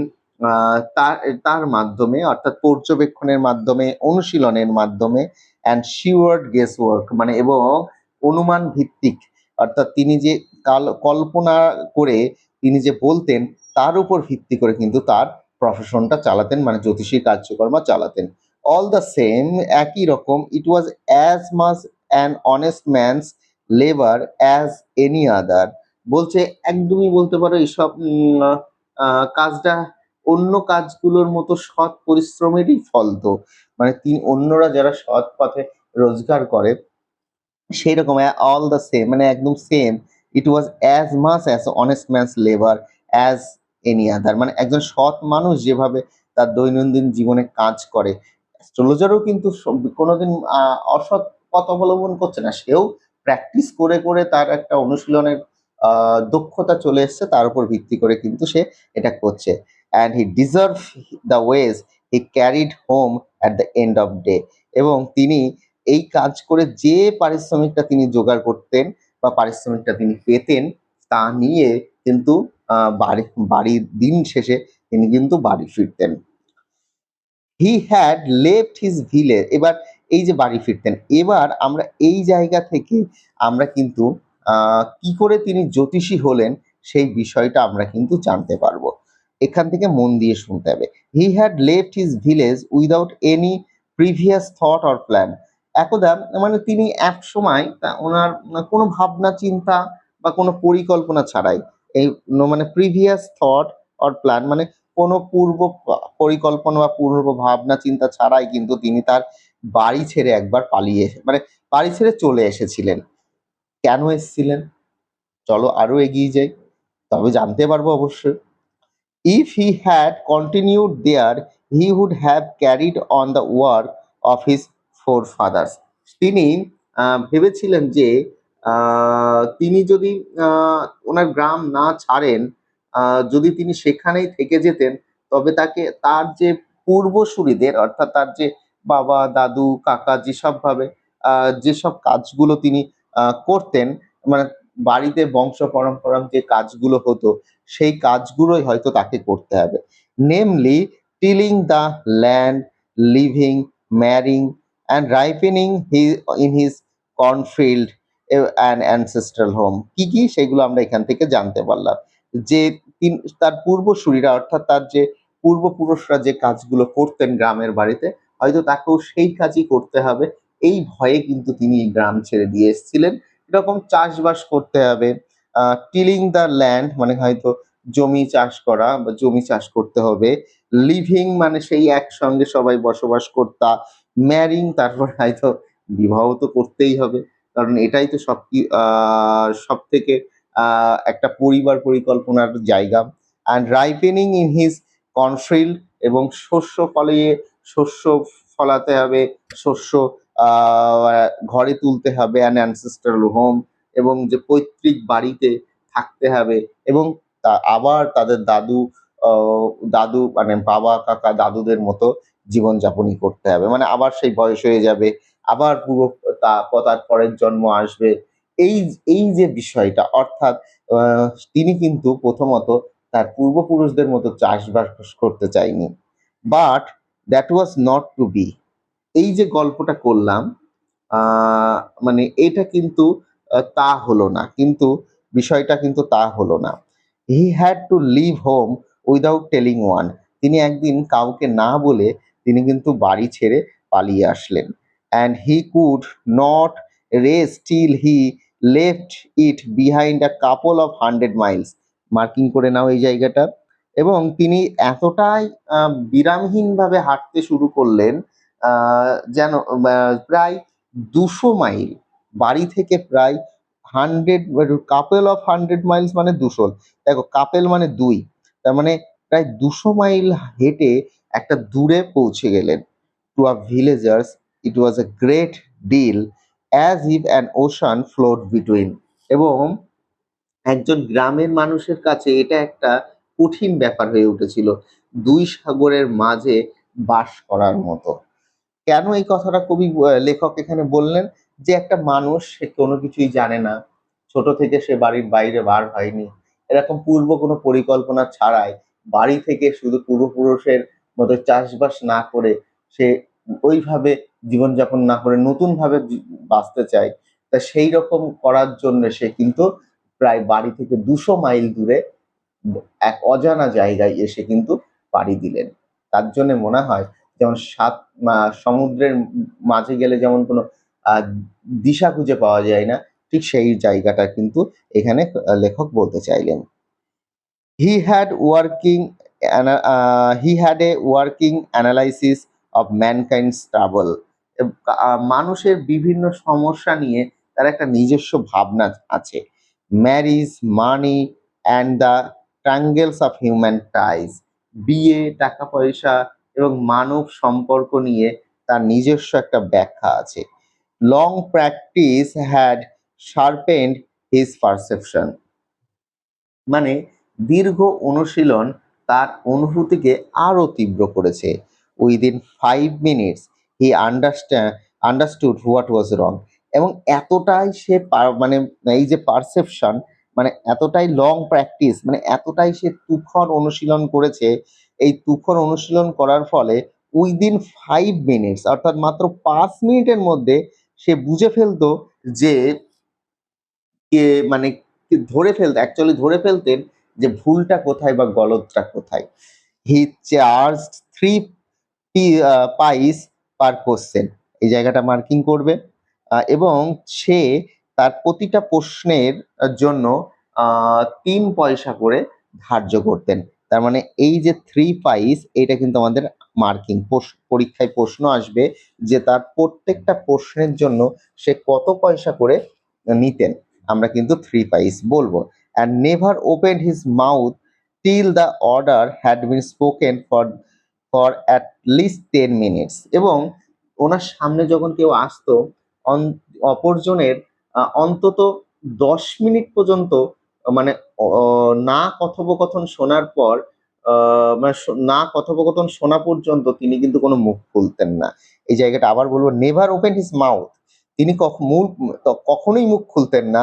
তার তার মাধ্যমে, অর্থাৎ পর্যবেক্ষণের মাধ্যমে, অনুশীলনের মাধ্যমে, অ্যান্ড শিওর্ড গেস ওয়ার্ক, মানে এবং অনুমান ভিত্তিক, অর্থাৎ তিনি যে কল্পনা করে তিনি যে বলতেন, তার উপর ভিত্তি করে কিন্তু তার প্রফেশনটা চালাতেন, মানে জ্যোতিষীর কার্যকর্ম চালাতেন। অল দ্য সেম, একই রকম, it was as much an honest man's labour as any other. বলছে একদমই বলতে পারো এইসব কাজটা অন্য কাজগুলোর মতো সৎ পরিশ্রমেরই ফল তো। মানে তিনি অন্যরা যারা সৎ পথে রোজগার করে সেইরকম অল দ্য সেম মানে একদম same. It was as much as honest man's labour as any আদার। মানে একজন সৎ মানুষ যেভাবে তার দৈনন্দিন জীবনে কাজ করে, অ্যাস্ট্রোলজারও কিন্তু কোনোদিন অসৎ পথ অবলম্বন করছে না। সেও প্র্যাকটিস করে করে তার একটা অনুশীলনের দক্ষতা চলে এসছে, তার উপর ভিত্তি করে কিন্তু সে এটা করছে। And he deserve the ways he carried home at the end off day. এবং তিনি এই কাজ করে যে পারিশ্রমিকটা তিনি জোগাড় করতেন বা পারিশ্রমিকটা তিনি পেতেন, তা নিয়ে কিন্তু বাড়ির দিন শেষে তিনি কিন্তু বাড়ি ফিরতেন। He had left his village. এবার এই যে বাড়ি ফিরতেন, এবার আমরা এই জায়গা থেকে আমরা কিন্তু কি করে তিনি জ্যোতিষী হলেন সেই বিষয়টা আমরা কিন্তু জানতে পারবো। এখান থেকে মন দিয়ে শুনতে হবে। হি had left his village without any previous thought or plan. একদা মানে তিনি একসময় ওনার কোনো ভাবনা চিন্তা বা কোনো পরিকল্পনা ছাড়াই, এই মানে প্রিভিয়াস থট অর প্ল্যান মানে কোনো পূর্ব পরিকল্পনা বা পূর্ব ভাবনা চিন্তা ছাড়াই কিন্তু তিনি তার বাড়ি ছেড়ে একবার পালিয়ে মানে বাড়ি ছেড়ে চলে এসেছিলেন। কেন এসেছিলেন? চলো আরো এগিয়ে যাই, তবে জানতে পারবো অবশ্যই। If he had continued there, he would have carried on the work of his forefathers. তিনি ভেবেছিলেন যে তিনি যদি ওনার গ্রাম না ছাড়েন, যদি তিনি সেখানেই থেকে যেতেন, তবে তাকে তার যে পূর্বসূরিদের অর্থাৎ তার যে বাবা, দাদু, কাকা যেসব কাজগুলো তিনি করতেন, মানে বাড়িতে বংশ পরম্পরায় যে কাজগুলো হতো সেই কাজগুলোই হয়তো তাকে করতে হবে। Namely tilling the land, living, marrying and ripening in his cornfield and ancestral home. কি কি সেগুলো আমরা এখান থেকে জানতে পারলাম। যে তার পূর্বসূরীরা অর্থাৎ তার যে পূর্বপুরুষরা যে কাজগুলো করতেন গ্রামের বাড়িতে, হয়তো তাকেও সেই কাজই করতে হবে। এই ভয়ে কিন্তু তিনি গ্রাম ছেড়ে দিয়ে এসেছিলেন। এরকম চাষবাস করতে হবে, টিলিং দ্য ল্যান্ড মানে হয়তো জমি চাষ করা বা জমি চাষ করতে হবে। লিভিং মানে সেই একসঙ্গে সবাই বসবাস করতা। ম্যারিং তারপর হয়তো বিবাহ তো করতেই হবে। কারণ এটাই তো সবথেকে একটা পরিবার পরিকল্পনার জায়গা। অ্যান্ড রাইপেনিং ইন হিজ কর্নফিল্ড এবং শস্য ফলাতে হবে, শস্য ঘরে তুলতে হবে অ্যান অ্যানসেস্ট্রাল হোম এবং যে পৈতৃক বাড়িতে থাকতে হবে এবং আবার তাদের দাদু মানে বাবা, কাকা, দাদুদের মতো জীবনযাপনই করতে হবে। মানে আবার সেই বয়স হয়ে যাবে, আবার তার পরের জন্ম আসবে। এই এই যে বিষয়টা অর্থাৎ আ তিনি কিন্তু প্রথমত তার পূর্বপুরুষদের মতো চাষবাস করতে চায়নি। But that was not to be. এই যে গল্পটা করলাম, আ মানে এটা কিন্তু তা হলো না। কিন্তু বিষয়টা কিন্তু তা হলো না। He had to leave home without telling one. তিনি একদিন কাউকে না বলে তিনি কিন্তু বাড়ি ছেড়ে পালিয়ে আসলেন। And he could not rest till he left it behind a couple of 100 Miles. Marking করে নাও এই জায়গাটা। এবং তিনি এতটাই বিরামহীনভাবে হাঁটতে শুরু করলেন, আ যেন প্রায় ২০০ মাইল, বাড়ি থেকে প্রায় 100 অফ 100 মাইলস মানে ২০০। দেখো কাপেল মানে ২। তার মানে প্রায় ২০০ মাইল হেঁটে একটা দূরে পৌঁছে গেলেন। To a villagers it was a great deal as if an ocean flowed between। এবং একজন গ্রামের মানুষের কাছে এটা একটা কঠিন ব্যাপার হয়ে উঠেছিল। ২ সাগরের মাঝে বাস করার মতো। কেন এই কথাটা লেখক এখানে বললেন? যে একটা মানুষ সে কোনো কিছুই জানে না। ছোট থেকে সে বাড়ির বাইরে বার হয়নি। এরকম পূর্ব কোনো পরিকল্পনা ছাড়াই বাড়ি থেকে শুধু পূর্বপুরুষের মতো চাষবাস না করে সে ওইভাবে জীবনযাপন না করে নতুনভাবে বাঁচতে চায়। তা সেইরকম করার জন্যে সে কিন্তু প্রায় বাড়ি থেকে ২০০ মাইল দূরে এক অজানা জায়গায় এসে কিন্তু পাড়ি দিলেন। তার জন্যে মনে হয় যেমন সমুদ্রের মাঝে গেলে যেমন কোনো আ দিশা খুঁজে পাওয়া যায় না, ঠিক সেই জায়গাটা কিন্তু এখানে লেখক বলতে চাইলেন। He had he had a working analysis of mankind's trouble. মানুষের বিভিন্ন সমস্যা নিয়ে তার একটা নিজস্ব ভাবনা আছে। Marriage, money and the tangles of human ties. বিয়ে, টাকা পয়সা এবং মানব সম্পর্ক নিয়ে তার নিজস্ব একটা ব্যাখ্যা আছে। Long practice had sharpened his perception. মানে দীর্ঘ অনুশীলন তার অনুভূতিকে আরো তীব্র করেছে। Within 5 minutes he understood what was wrong. এবং এতটাই সে মানে এই যে পারসেপশন, মানে এতটাই লং প্র্যাকটিস, মানে এতটাই সে তুখর অনুশীলন করেছে। এই তুখর অনুশীলন করার ফলে উইদিন 5 মিনিটস অর্থাৎ মাত্র 5 মিনিটের মধ্যে সে বুঝে ফেলতো যে কে মানে অ্যাকচুয়ালি ধরে ফেলতেন যে ভুলটা কোথায় বা গলতটা কোথায়। হি চার্জড 3 পাইস পার কোশ্চেন। এই জায়গাটা মার্কিং করবে। এবং সে তার প্রতিটা প্রশ্নের জন্য ৩ পয়সা করে ধার্য করতেন। তার মানে এই যে 3 পাইস, এটা কিন্তু আমাদের মার্কিং। পরীক্ষায় প্রশ্ন আসবে যে তার প্রত্যেকটা প্রশ্নের জন্য সে কত পয়সা করে নিতেন। আমরা কিন্তু 3 পাইস বলবো। And never opened his mouth till the order had been spoken for at least 10 minutes. এবং ওনার সামনে যখন কেউ আসতো, অপরজনের অন্তত 10 মিনিট পর্যন্ত মানে না কথোপকথন শোনার পর মানে না কথোপকথন শোনা পর্যন্ত তিনি কিন্তু কোনো মুখ খুলতেন না। এই জায়গাটা আবার বলবো, নেভার ওপেন হিজ মাউথ। তিনি কখনোই মুখ খুলতেন না।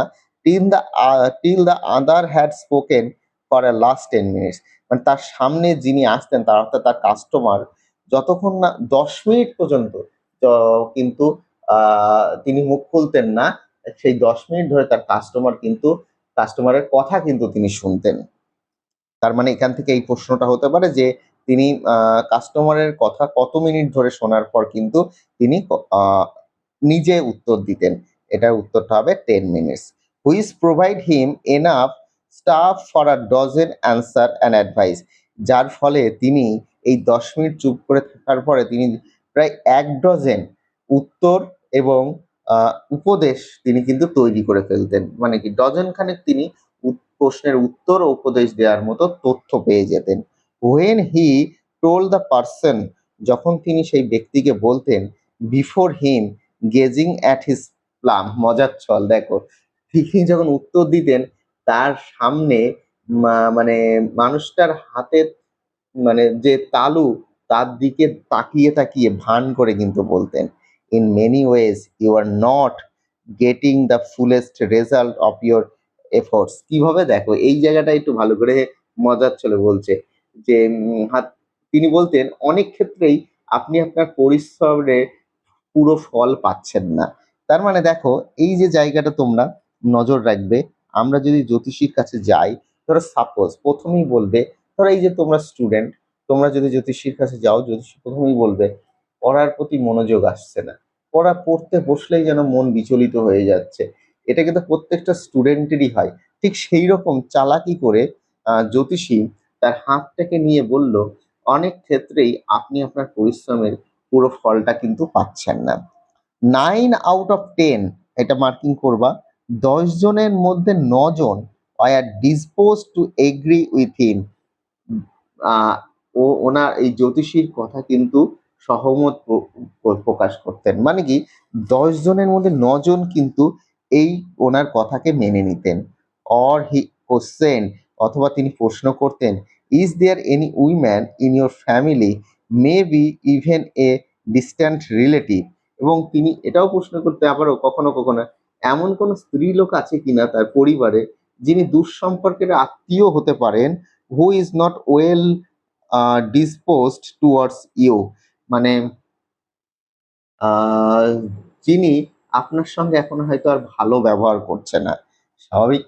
Till the other had spoken for a last 10 minutes. মানে তার সামনে যিনি আসতেন, তার অর্থাৎ তার কাস্টমার, যতক্ষণ না 10 মিনিট পর্যন্ত কিন্তু তিনি মুখ খুলতেন না। সেই 10 মিনিট ধরে তার কাস্টমারের কথা কিন্তু তিনি শুনতেন। তার মানে এখান থেকে এই প্রশ্নটা হতে পারে যে তিনি কাস্টমারের কথা কত মিনিট ধরে শোনার পর কিন্তু তিনি নিজে উত্তর দিতেন। এটার উত্তরটা হবে 10 minutes. Which provide him enough staff for a dozen answer and advice. যার ফলে তিনি এই 10 মিনিট চুপ করে থাকার পরে তিনি প্রায় 1 ডজন উত্তর এবং উপদেশ তিনি কিন্তু তৈরি করে ফেলতেন। মানে কি ডজন খানেক তিনি প্রশ্নের উত্তর ও উপদেশ দেওয়ার মতো তথ্য পেয়ে যেতেন। When he told the person, যখন তিনি সেই ব্যক্তিকে বলতেন, before him gazing at his palm. মজার ছল দেখো, তিনি যখন উত্তর দিতেন তার সামনে মানে মানুষটার হাতের মানে যে তালু, তার দিকে তাকিয়ে তাকিয়ে ভান করে কিন্তু বলতেন, in many ways you are not getting the fullest result of your efforts. কিভাবে দেখো, এই জায়গাটা একটু ভালো করে মজার ছলে বলছে যে তিনি বলতেন অনেক ক্ষেত্রেই আপনি আপনার পরিশ্রমের পুরো ফল পাচ্ছেন না। তার মানে দেখো, এই যে জায়গাটা তোমরা নজর রাখবে। আমরা যদি জ্যোতিষীর কাছে যাই, ধরো সাপোজ প্রথমেই বলবে, ধরো এই যে তোমরা স্টুডেন্ট, তোমরা যদি জ্যোতিষীর কাছে যাও, জ্যোতিষী প্রথমেই বলবে পড়ার প্রতি মনোযোগ আসছে না, পড়তে বসলেই যেন মন বিচলিত হয়ে যাচ্ছে। এটা কিন্তু প্রত্যেকটা স্টুডেন্টেরই হয়। ঠিক সেই রকম চালাকি করে জ্যোতিষী তার হাতটাকে নিয়ে বলল, অনেক ক্ষেত্রেই আপনি আপনার পরিশ্রমের পুরো ফলটা কিন্তু পাচ্ছেন না। 9 আউট অফ 10, এটা মার্কিং করবা, 10 জনের মধ্যে 9 জন are disposed to agree with him. ওনার এই জ্যোতিষীর কথা কিন্তু সহমত প্রকাশ করতেন। মানে কি 10 জনের মধ্যে 9 জন কিন্তু এই ওনার কথাকে মেনে নিতেন। অর হি কোশ্চেন, অথবা তিনি প্রশ্ন করতেন, is there any woman in your family, may be even a distant relative. এবং তিনি এটাও প্রশ্ন করতে আবারও কখনো কখনো, এমন কোন স্ত্রী লোক আছে কিনা তার পরিবারে যিনি দুঃসম্পর্কের আত্মীয় হতে পারেন, who is not well disposed towards you. মানে আহ, যিনি আপনার সঙ্গে এখন হয়তো আর ভালো ব্যবহার করছে না। স্বাভাবিক,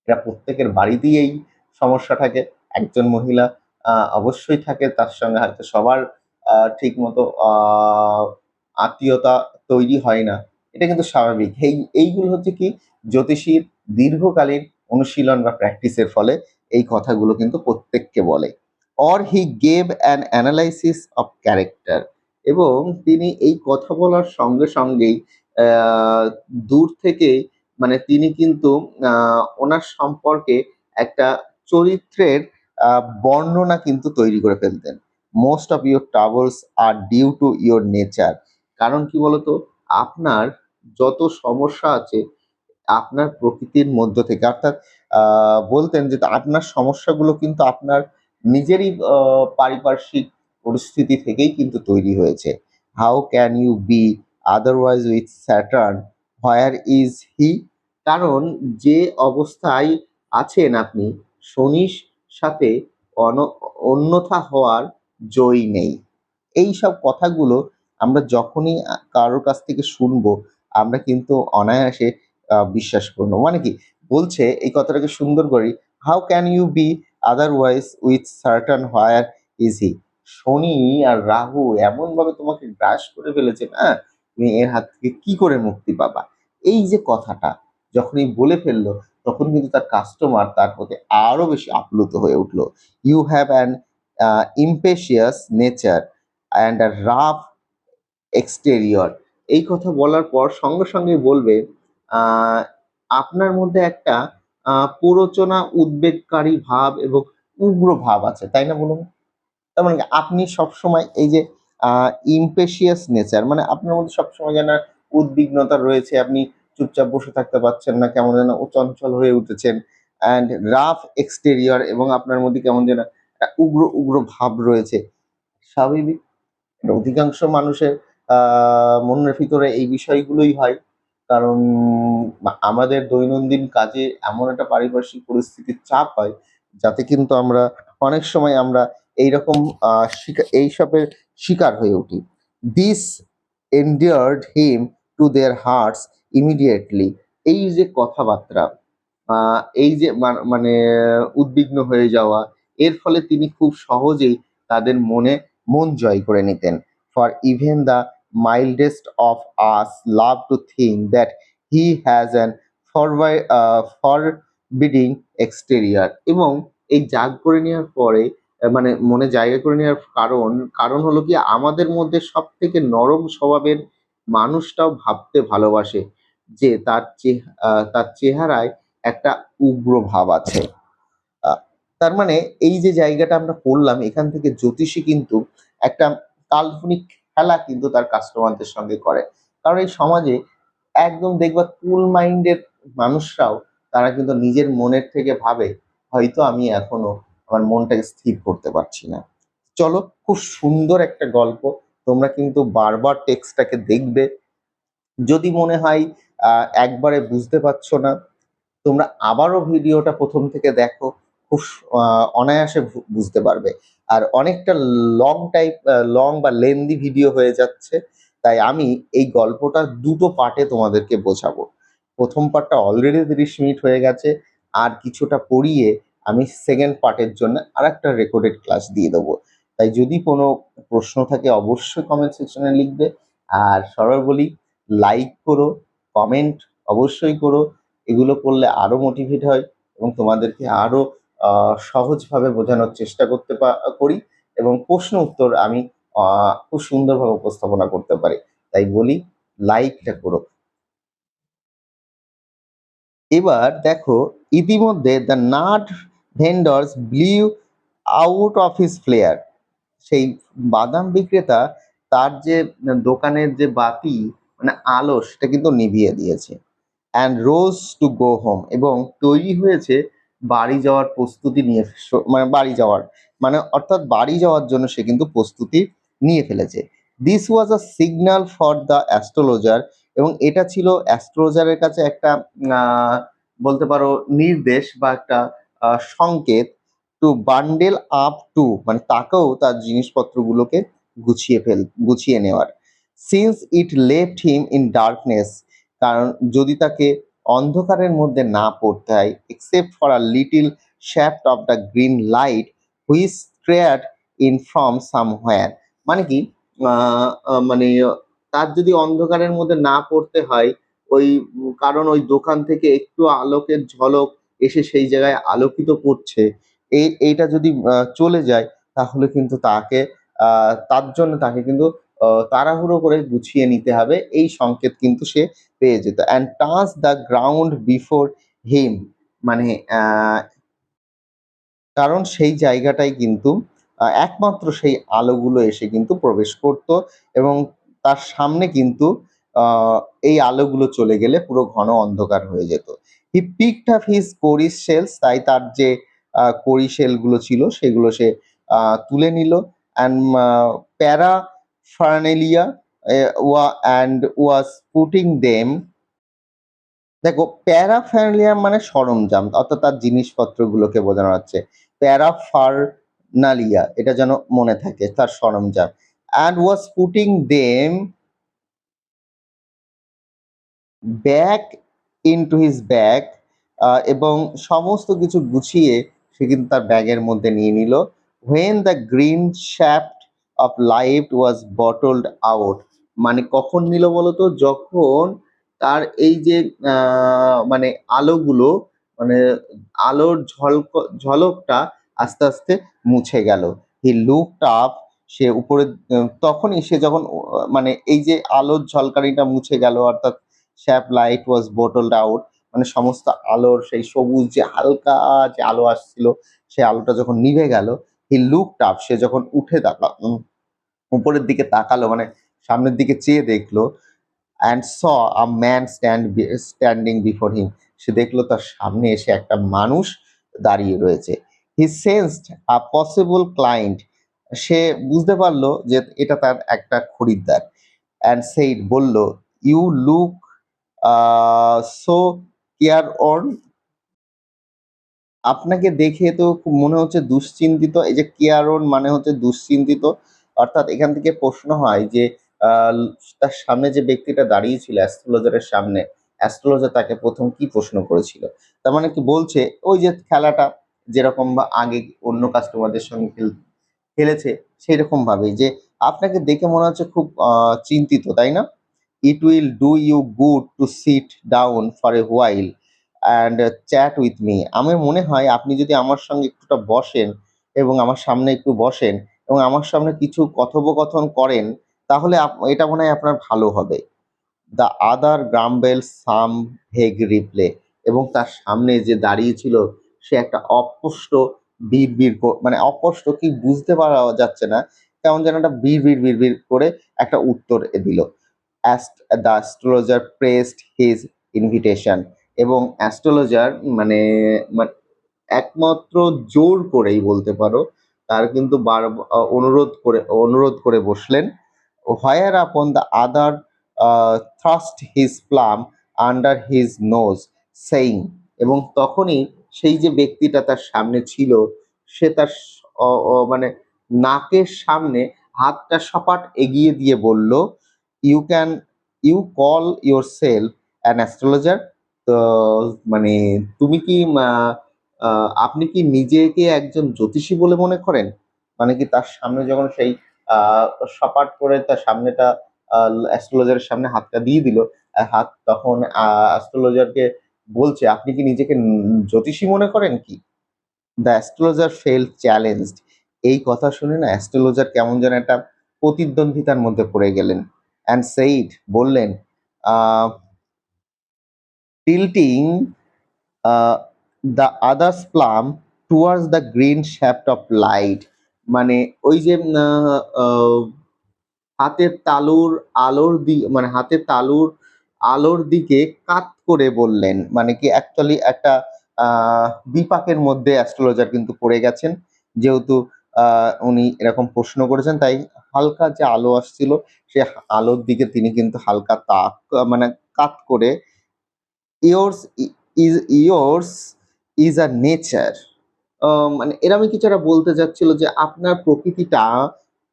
এটা প্রত্যেকের বাড়িতেই এই সমস্যা থাকে। একজন মহিলা অবশ্যই থাকে, তার সঙ্গে হয়তো সবার ঠিক মতো আত্মীয়তা তৈরি হয় না। এটা কিন্তু স্বাভাবিক। এইগুলো হচ্ছে কি জ্যোতিষীর দীর্ঘকালীন অনুশীলন বা প্র্যাকটিসের ফলে এই কথাগুলো কিন্তু প্রত্যেককে বলে। Or he gave an analysis of character, এবং তিনি এই কথা বলার সঙ্গে সঙ্গেই আহ, দূর থেকে মানে তিনি কিন্তু ওনার সম্পর্কে একটা চরিত্রের বর্ণনা কিন্তু তৈরি করে ফেলতেন। Most of your troubles are due to your nature. কারণ কি বলতো, আপনার যত সমস্যা আছে আপনার প্রকৃতির মধ্য থেকে, অর্থাৎ বলতেন যে আপনার সমস্যাগুলো কিন্তু আপনার নিজেরই পারিপার্শ্বিক পরিস্থিতি থেকেই কিন্তু তৈরি হয়েছে। How can you be otherwise with Saturn, where is he? কারণ যে অবস্থায় আছেন আপনি, শনির সাথে অন্যথা হওয়ার জয়ী নেই। এই সব কথাগুলো আমরা যখনই কারোর কাছ থেকে শুনবো, আমরা কিন্তু অনায়াসে বিশ্বাস করবো। মানে কি বলছে, এই কথাটাকে সুন্দর করি, how can you be otherwise with certain where is he? Shani আর রাহু এমন ভাবে তোমাকে গ্রাস করে ফেলেছে না, তুমি এর হাত থেকে কি করে মুক্তি পাবা? এই যে কথাটা যখনই বলে ফেললো, তখন কিন্তু তার কাস্টমার তার প্রতি আরো বেশি আপ্লুত হয়ে উঠলো। You have an impetuous nature and a rough exterior. এই কথা বলার পর সঙ্গে সঙ্গে বলবে আহ, আপনার মধ্যে একটা প্ররোচনা, উদ্বেগকারী ভাব এবং উগ্র ভাব আছে, তাই না বলুন? তার মানে কি, আপনি সবসময় এই যে ইম্পেশিয়াস নেচার, মানে আপনার মধ্যে সবসময় যেন উদ্বিগ্নতা রয়েছে, আপনি চুপচাপ বসে থাকতে পারছেন না, কেমন যেন চঞ্চল হয়ে উঠেছেন। অ্যান্ড রাফ এক্সটেরিয়র, এবং আপনার মধ্যে কেমন যেন একটা উগ্র উগ্র ভাব রয়েছে। স্বাভাবিক, অধিকাংশ মানুষের মনের ভিতরে এই বিষয়গুলোই হয়। কারণ আমাদের দৈনন্দিন কাজে এমন একটা পারিপার্শ্বিক পরিস্থিতির চাপ হয়, যাতে কিন্তু আমরা অনেক সময় আমরা এইরকম এইসবের শিকার হয়ে উঠি। This endeared him to their hearts immediately। এই যে কথাবার্তা, এই যে মানে উদ্বিগ্ন হয়ে যাওয়া, এর ফলে তিনি খুব সহজেই তাদের মন জয় করে নিতেন। For even the mildest of us love to think that he has an forbidding exterior. এবং এই জাগ করে নেওয়ার পরে মানে মনে জায়গা করে নেওয়ার কারণ হলো কি, আমাদের মধ্যে সব থেকে নরম স্বভাবের মানুষটাও ভাবতে ভালোবাসে যে তার চেহারায় একটা উগ্র ভাব আছে। আ তার মানে এই যে জায়গাটা আমরা পড়লাম, এখান থেকে জ্যোতিষী কিন্তু একটা কাল্পনিক খেলা কিন্তু তার কাস্টমারদের সঙ্গে করে। কারণ এই সমাজে একদম দেখবা কুল মাইন্ডের মানুষরাও, তারা কিন্তু নিজের মনের থেকে ভাবে, হয়তো আমি এখনো আমার মনটাকে স্থির করতে পারছি না। চলো, খুব সুন্দর একটা গল্প। তোমরা কিন্তু বারবার টেক্সটটাকে দেখবে। যদি মনে হয় একবারে বুঝতে পারছো না, তোমরা আবারও ভিডিওটা প্রথম থেকে দেখো, খুব অনায়াসে বুঝতে পারবে। আর অনেকটা লং বা লেন্দি ভিডিও হয়ে যাচ্ছে, তাই আমি এই গল্পটা দুটো পার্টে তোমাদেরকে বোঝাবো। প্রথম পার্টটা অলরেডি 30 মিনিট হয়ে গেছে, আর কিছুটা পড়িয়ে আমি সেকেন্ড পার্টের জন্য আর একটা রেকর্ডেড ক্লাস দিয়ে দেবো। তাই যদি কোনো প্রশ্ন থাকে অবশ্যই কমেন্ট সেকশনে লিখবে। আর সরল বলি, লাইক করো, কমেন্ট অবশ্যই করো। এগুলো করলে আরো মোটিভেট হয়, এবং তোমাদেরকে আরো সহজভাবে বোঝানোর চেষ্টা করি, এবং প্রশ্ন উত্তর আমি খুব সুন্দরভাবে উপস্থাপনা করতে পারি। তাই বলি, লাইকটা করো। এবার দেখো, ইতিমধ্যে the nut vendors blew out of his flare. সেই বাদাম বিক্রেতা তার যে দোকানের যে বাতি, মানে আলো, সেটা কিন্তু নিভিয়ে দিয়েছে। And rose to go home, এবং তৈরি হয়েছে বাড়ি যাওয়ার প্রস্তুতি নিয়ে, মানে বাড়ি যাওয়ার মানে অর্থাৎ বাড়ি যাওয়ার জন্য সে কিন্তু প্রস্তুতি নিয়ে ফেলেছে। This was a signal for the astrologer, এবং এটা ছিল অ্যাস্ট্রোলজারের কাছে একটা বলতে পারো নির্দেশ বা একটা সংকেত, টু বান্ডেল আপ টু, মানে তাকেও তার জিনিসপত্রগুলোকে গুছিয়ে নেওয়ার। Since it left him in darkness, কারণ যদি তাকে অন্ধকারের মধ্যে না পড়তে হয়, except for a little shaft of the green light which strayed in from somewhere. মানে কি, মানে তার যদি অন্ধকারের মধ্যে না পড়তে হয়, ওই কারণ ওই দোকান থেকে একটু আলোকের ঝলক এসে সেই জায়গায় আলোকিত করছে, এইটা যদি চলে যায় তাহলে কিন্তু তার জন্য তাকে কিন্তু তাড়াহুড়ো করে গুছিয়ে নিতে হবে। এই সংকেত কিন্তু সে পেয়ে যেত। And touch the ground before him, মানে আ কারণ সেই জায়গাটায় কিন্তু একমাত্র সেই আলোগুলো এসে কিন্তু প্রবেশ করত এবং তার সামনে কিন্তু আ এই আলোগুলো চলে গেলে পুরো ঘন অন্ধকার হয়ে যেত। হি পিকড আপ হিজ কড়ি শেলস, তাই তার যে কড়ি শেলগুলো ছিল সেগুলো সে আ তুলে নিল অ্যান্ড প্যারাফার্নালিয়া এ ওয়া অ্যান্ড ওয়াজ পুটিং দেম, দেখো প্যারাফার্নালিয়া মানে সরঞ্জাম অর্থাৎ তার জিনিসপত্রগুলোকে বোঝানো হচ্ছে। প্যারাফার্নালিয়া এটা যেন মনে থাকে তার সরঞ্জাম। And was putting them back into his bag, এবং সমস্ত কিছু গুছিয়ে সে কিন্তু তার ব্যাগের মধ্যে নিয়ে নিল। When the green shaft of light was blotted out, মানে কখন নিল বলতো? যখন তার এই যে মানে আলোগুলো, মানে আলোর ঝলকটা আস্তে আস্তে মুছে গেল। হি লুকড আপ, সে উপরে তখনই সে যখন মানে এই যে আলোর ঝলকানিটা মুছে গেল অর্থাৎ shaft light was blotted out, মানে সমস্ত আলোর সেই সবুজ যে হালকা যে আলো আসছিল সেই আলোটা যখন নিভে গেল, হি লুকড আপ, সে যখন উপরের দিকে তাকালো মানে সামনের দিকে চেয়ে দেখলো, and saw a man standing before him, সে দেখলো তার সামনে এসে একটা মানুষ দাঁড়িয়ে রয়েছে। He sensed a possible client, সে বুঝতে পারলো যে এটা তার একটা খরিদ্দার। অ্যান্ড সেইড, বলল, you look so careworn, আপনাকে দেখে তো খুব মনে হচ্ছে দুশ্চিন্তিত। এই যে কেয়ারন মানে হচ্ছে দুশ্চিন্তিত। অর্থাৎ এখান থেকে প্রশ্ন হয় যে আ তার সামনে যে ব্যক্তিটা দাঁড়িয়ে ছিল অ্যাস্ট্রোলজারের সামনে, অ্যাস্ট্রোলজার তাকে ১ম কি প্রশ্ন করেছিল? তার মানে কি বলছে ওই যে খেলাটা যেরকম বা আগে অন্য কাস্টমারদের সঙ্গে খেলেছে সেইরকম ভাবেই যে আপনাকে দেখে মনে হচ্ছে খুব চিন্তিত, তাই না? It will do you good to sit down for a while and chat with me. আমার মনে হয় আপনি যদি আমার সঙ্গে একটুটা বসেন এবং আমার সামনে একটু বসেন এবং আমার সামনে কিছু কথোপকথন করেন, তাহলে এটা মনে হয় আপনার ভালো হবে। The other grumbles some vague reply, এবং তার সামনে যে দাঁড়িয়ে ছিল সে একটা অস্পষ্ট বিড়বিড় মানে অস্পষ্ট কি বুঝতে পারা যাচ্ছে না। কেমন যেন একটা বিড়বিড় করে একটা উত্তর দিল। The astrologer pressed his invitation, এবং অ্যাস্ট্রোলজার মানে একমাত্র জোর করেই বলতে পারো তার কিন্তু অনুরোধ করে বসলেন। Whereupon the other thrust his palm under his nose saying, এবং তখনই সেই যে ব্যক্তিটা তার সামনে ছিল সে তার মানে নাকের সামনে হাতটা সপাট এগিয়ে দিয়ে বলল, you can you call yourself an astrologer, তো মানে তুমি কি আপনি কি নিজেকে একজন জ্যোতিষী বলে মনে করেন? মানে কি তার সামনে যখন সেই আ সপাট করে তার সামনেটা অ্যাস্ট্রোলজারের সামনে হাতটা দিয়ে দিল। হাত তখন অ্যাস্ট্রোলজারকে বলছে, "আপনি কি নিজেকে জ্যোতিষী মনে করেন কি?" The astrologer felt challenged. এই কথা শুনে না অ্যাস্ট্রোলজার কেমন যেন একটা প্রতিদ্বন্দ্বিতার মধ্যে পড়ে গেলেন। অ্যান্ড সেইড, বললেন, আ tilting uh, the other's plum towards the green shaft of light, মানে ওই যে হাতের তালুর মানে হাতের তালুর আলোর দিকে কাত করে বললেন, মানে কি অ্যাকচুয়ালি একটা বিপাকের মধ্যে অ্যাস্ট্রোলজার কিন্তু পড়ে গেছেন, যেহেতু উনি এরকম প্রশ্ন করেছেন তাই হালকা যে আলো আসছিল সে আলোর দিকে তিনি কিন্তু হালকা মানে কাত করে, yours yours is a nature, মানে এরমই কিছু একটা বলতে যাচ্ছিল যে আপনার প্রকৃতিটা,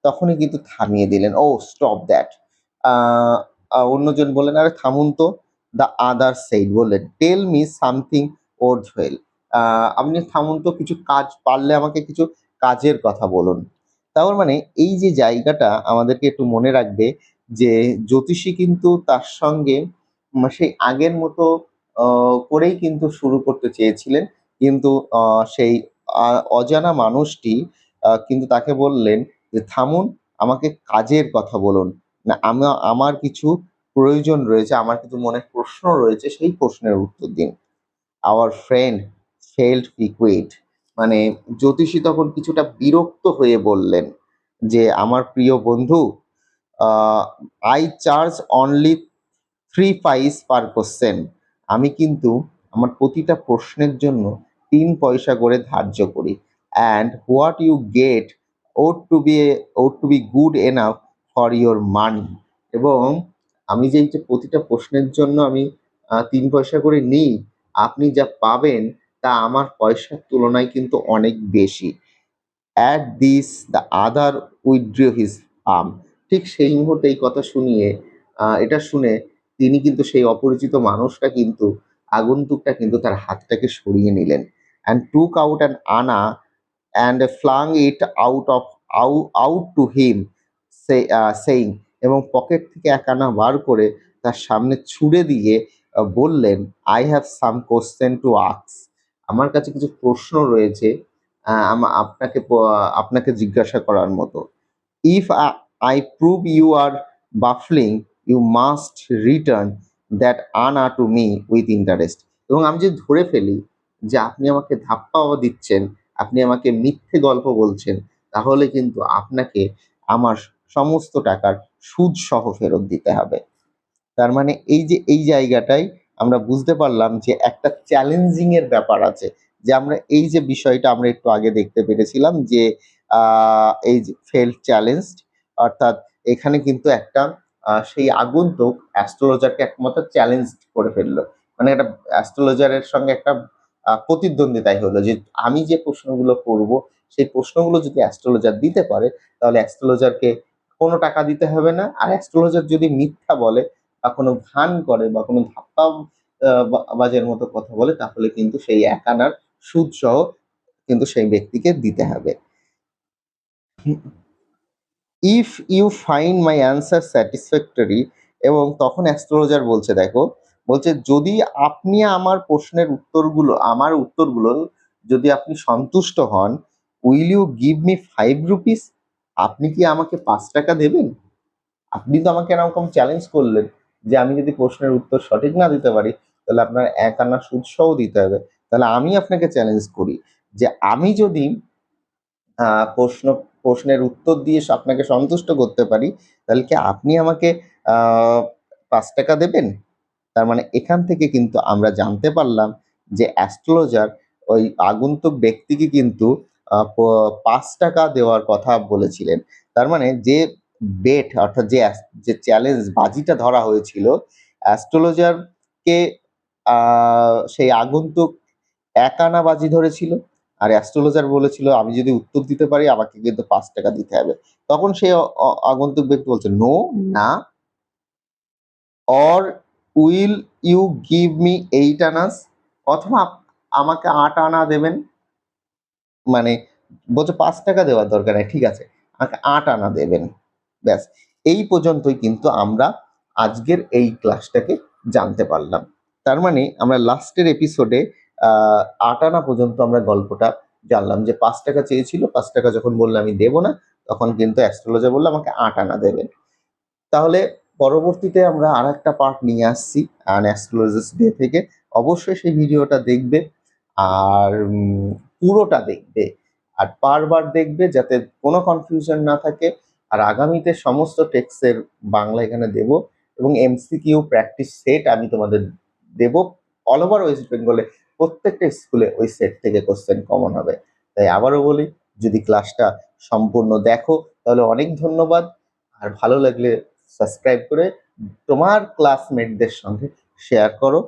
তখনই কিন্তু থামিয়ে দিলেন। "ও স্টপ দ্যাট।" আ আ অন্যজন বললেন, "আরে থামুন তো।" দ্য আদার সেইড, বললেন, "টেল মি সামথিং ওর্থওয়েল।" আ আপনি থামুন তো, কিছু কাজ পারলে আমাকে কিছু কাজের কথা বলুন। তার মানে এই যে জায়গাটা আমাদেরকে একটু মনে রাখবে যে জ্যোতিষী কিন্তু তার সঙ্গে সেই আগের মতো করেই কিন্তু শুরু করতে চেয়েছিলেন। কিন্তু সেই অজানা মানুষটি কিন্তু তাকে বললেন যে, "থামুন, আমাকে কাজের কথা বলুন। না আমার কিছু প্রয়োজন রয়েছে, আমার কিছু মনে প্রশ্ন রয়েছে, সেই প্রশ্নের উত্তর দিন।" আওয়ার ফ্রেন্ড ফেল্ট পিকুইট, মানে জ্যোতিষী তখন কিছুটা বিরক্ত হয়ে বললেন যে, "আমার প্রিয় বন্ধু, আহ, I charge only 3 পাইস পার কোশ্চেন। আমি কিন্তু আমার প্রতিটা প্রশ্নের জন্য 3 পয়সা করে ধার্য করি। And what you get ought to be good enough for your money. এবং আমি যে এই যে প্রতিটা প্রশ্নের জন্য আমি 3 পয়সা করে নিই, আপনি যা পাবেন তা আমার পয়সার তুলনায় কিন্তু অনেক বেশি। At this the other withdraw his arm. ঠিক সেই মুহূর্তে এই কথা শুনিয়ে এটা শুনে তিনি কিন্তু সেই অপরিচিত মানুষটা কিন্তু আগন্তুকটা কিন্তু তার হাতটাকে সরিয়ে নিলেন। অ্যান্ড টুক আউট অ্যান আনা and flung it out to him, saying, এবং পকেট থেকে 1 আনা বার করে তার সামনে ছুঁড়ে দিয়ে বললেন, "I have some question to ask." আমার কাছে কিছু প্রশ্ন রয়েছে আপনাকে জিজ্ঞাসা করার মতো। If I prove you are bluffing, you must return that anna to me with interest. এবং আমি যদি ধরে ফেলি যে আপনি আমাকে ধাপ্পা দিচ্ছেন, আপনি আমাকে মিথ্যে গল্প বলছেন, তাহলে কিন্তু আপনাকে আমার সমস্ত টাকার সুদ সহ ফেরত দিতে হবে। তার মানে এই যে এই জায়গাটায় আমরা বুঝতে পারলাম যে একটা চ্যালেঞ্জিং এর ব্যাপার আছে। যে আমরা এই যে বিষয়টা আমরা একটু আগে দেখতে পেরেছিলাম যে এই যে ফেল্ড চ্যালেঞ্জড, অর্থাৎ এখানে কিন্তু একটা সেই আগন্তুক অ্যাস্ট্রোলজারকে একমাত্র চ্যালেঞ্জ করে ফেললো। মানে একটা অ্যাস্ট্রোলজারের সঙ্গে একটা প্রতিদ্বন্দ্বিতাই হলো যে আমি যে প্রশ্নগুলো করব সেই প্রশ্নগুলো যদি অ্যাস্ট্রোলজার দিতে পারে তাহলে অ্যাস্ট্রোলজারকে কোনো টাকা দিতে হবে না। আর অ্যাস্ট্রোলজার যদি মিথ্যা বলে বা কোনো ভান করে বা কোনো ধাপ্পা বাজের মতো কথা বলে তাহলে কিন্তু সেই 1 আনার সুদ সহ কিন্তু সেই ব্যক্তিকে দিতে হবে। If you find my answer satisfactory, এবং তখন অ্যাস্ট্রোলজার বলছে, দেখো, বলছে, যদি আপনি আমার উত্তরগুলো যদি আপনি সন্তুষ্ট হন, will you give me 5 rupees? আপনি কি আমাকে 5 টাকা দেবেন? আপনি তো আমাকে এরকম চ্যালেঞ্জ করলেন যে আমি যদি প্রশ্নের উত্তর সঠিক না দিতে পারি তাহলে আপনার 1 আনা সুদ সহ দিতে হবে। তাহলে আমি আপনাকে চ্যালেঞ্জ করি যে আমি যদি প্রশ্নের উত্তর দিয়ে আপনাকে সন্তুষ্ট করতে পারি, তাহলে কি আপনি আমাকে 5 টাকা দেবেন? তার মানে এখান থেকে কিন্তু আমরা জানতে পারলাম যে অ্যাস্ট্রোলজার ওই আগন্তুক ব্যক্তিকে কিন্তু 5 টাকা দেওয়ার কথা বলেছিলেন। তার মানে যে বেট, অর্থাৎ যে চ্যালেঞ্জ বাজিটা ধরা হয়েছিল, অ্যাস্ট্রোলজারকে সেই আগন্তুক 1 আনা বাজি ধরেছিল। আর অ্যাস্ট্রোলজার বলেছিল আমি যদি উত্তর দিতে পারি আমাকে কিন্তু 5 টাকা দিতে হবে। তখন সেই আগন্তুক ব্যক্তি বলছে, "নো, না, or will you give me 8 annas?" অথবা আমাকে 8 আনা দেবেন। মানে বলছে 5 টাকা দেওয়ার দরকার নেই, ঠিক আছে, আমাকে 8 আনা দেবেন। ব্যাস, এই পর্যন্তই কিন্তু আমরা আজকের এই ক্লাসটাকে জানতে পারলাম। তার মানে আমরা লাস্টের এপিসোডে 8 আনা পর্যন্ত আমরা গল্পটা জানলাম যে 5 টাকা চেয়েছিল, 5 টাকা যখন বললো আমি দেবো না, তখন কিন্তু অ্যাস্ট্রোলজার বললো আমাকে 8 আনা দেবেন। তাহলে পরবর্তীতে আমরা আরেকটা পার্ট নিয়ে আসছি অ্যান অ্যাস্ট্রোলজার্স ডে থেকে। অবশ্যই সেই ভিডিওটা দেখবে আর পুরোটা দেখবে আর বারবার দেখবে যাতে কোনো কনফিউশন না থাকে। আর আগামীতে সমস্ত টেক্সটের বাংলা এখানে দেব এবং এমসিকিউ প্র্যাকটিস সেট আমি তোমাদের দেব। অল ওভার ওয়েস্ট বেঙ্গলে প্রত্যেকটা স্কুলে ওই সেট থেকে কোশ্চেন কমন হবে। তাই আবারও বলি, যদি ক্লাসটা সম্পূর্ণ দেখো তাহলে অনেক ধন্যবাদ। আর ভালো লাগলে সাবস্ক্রাইব করে তোমার ক্লাসমেটদের সঙ্গে শেয়ার করো।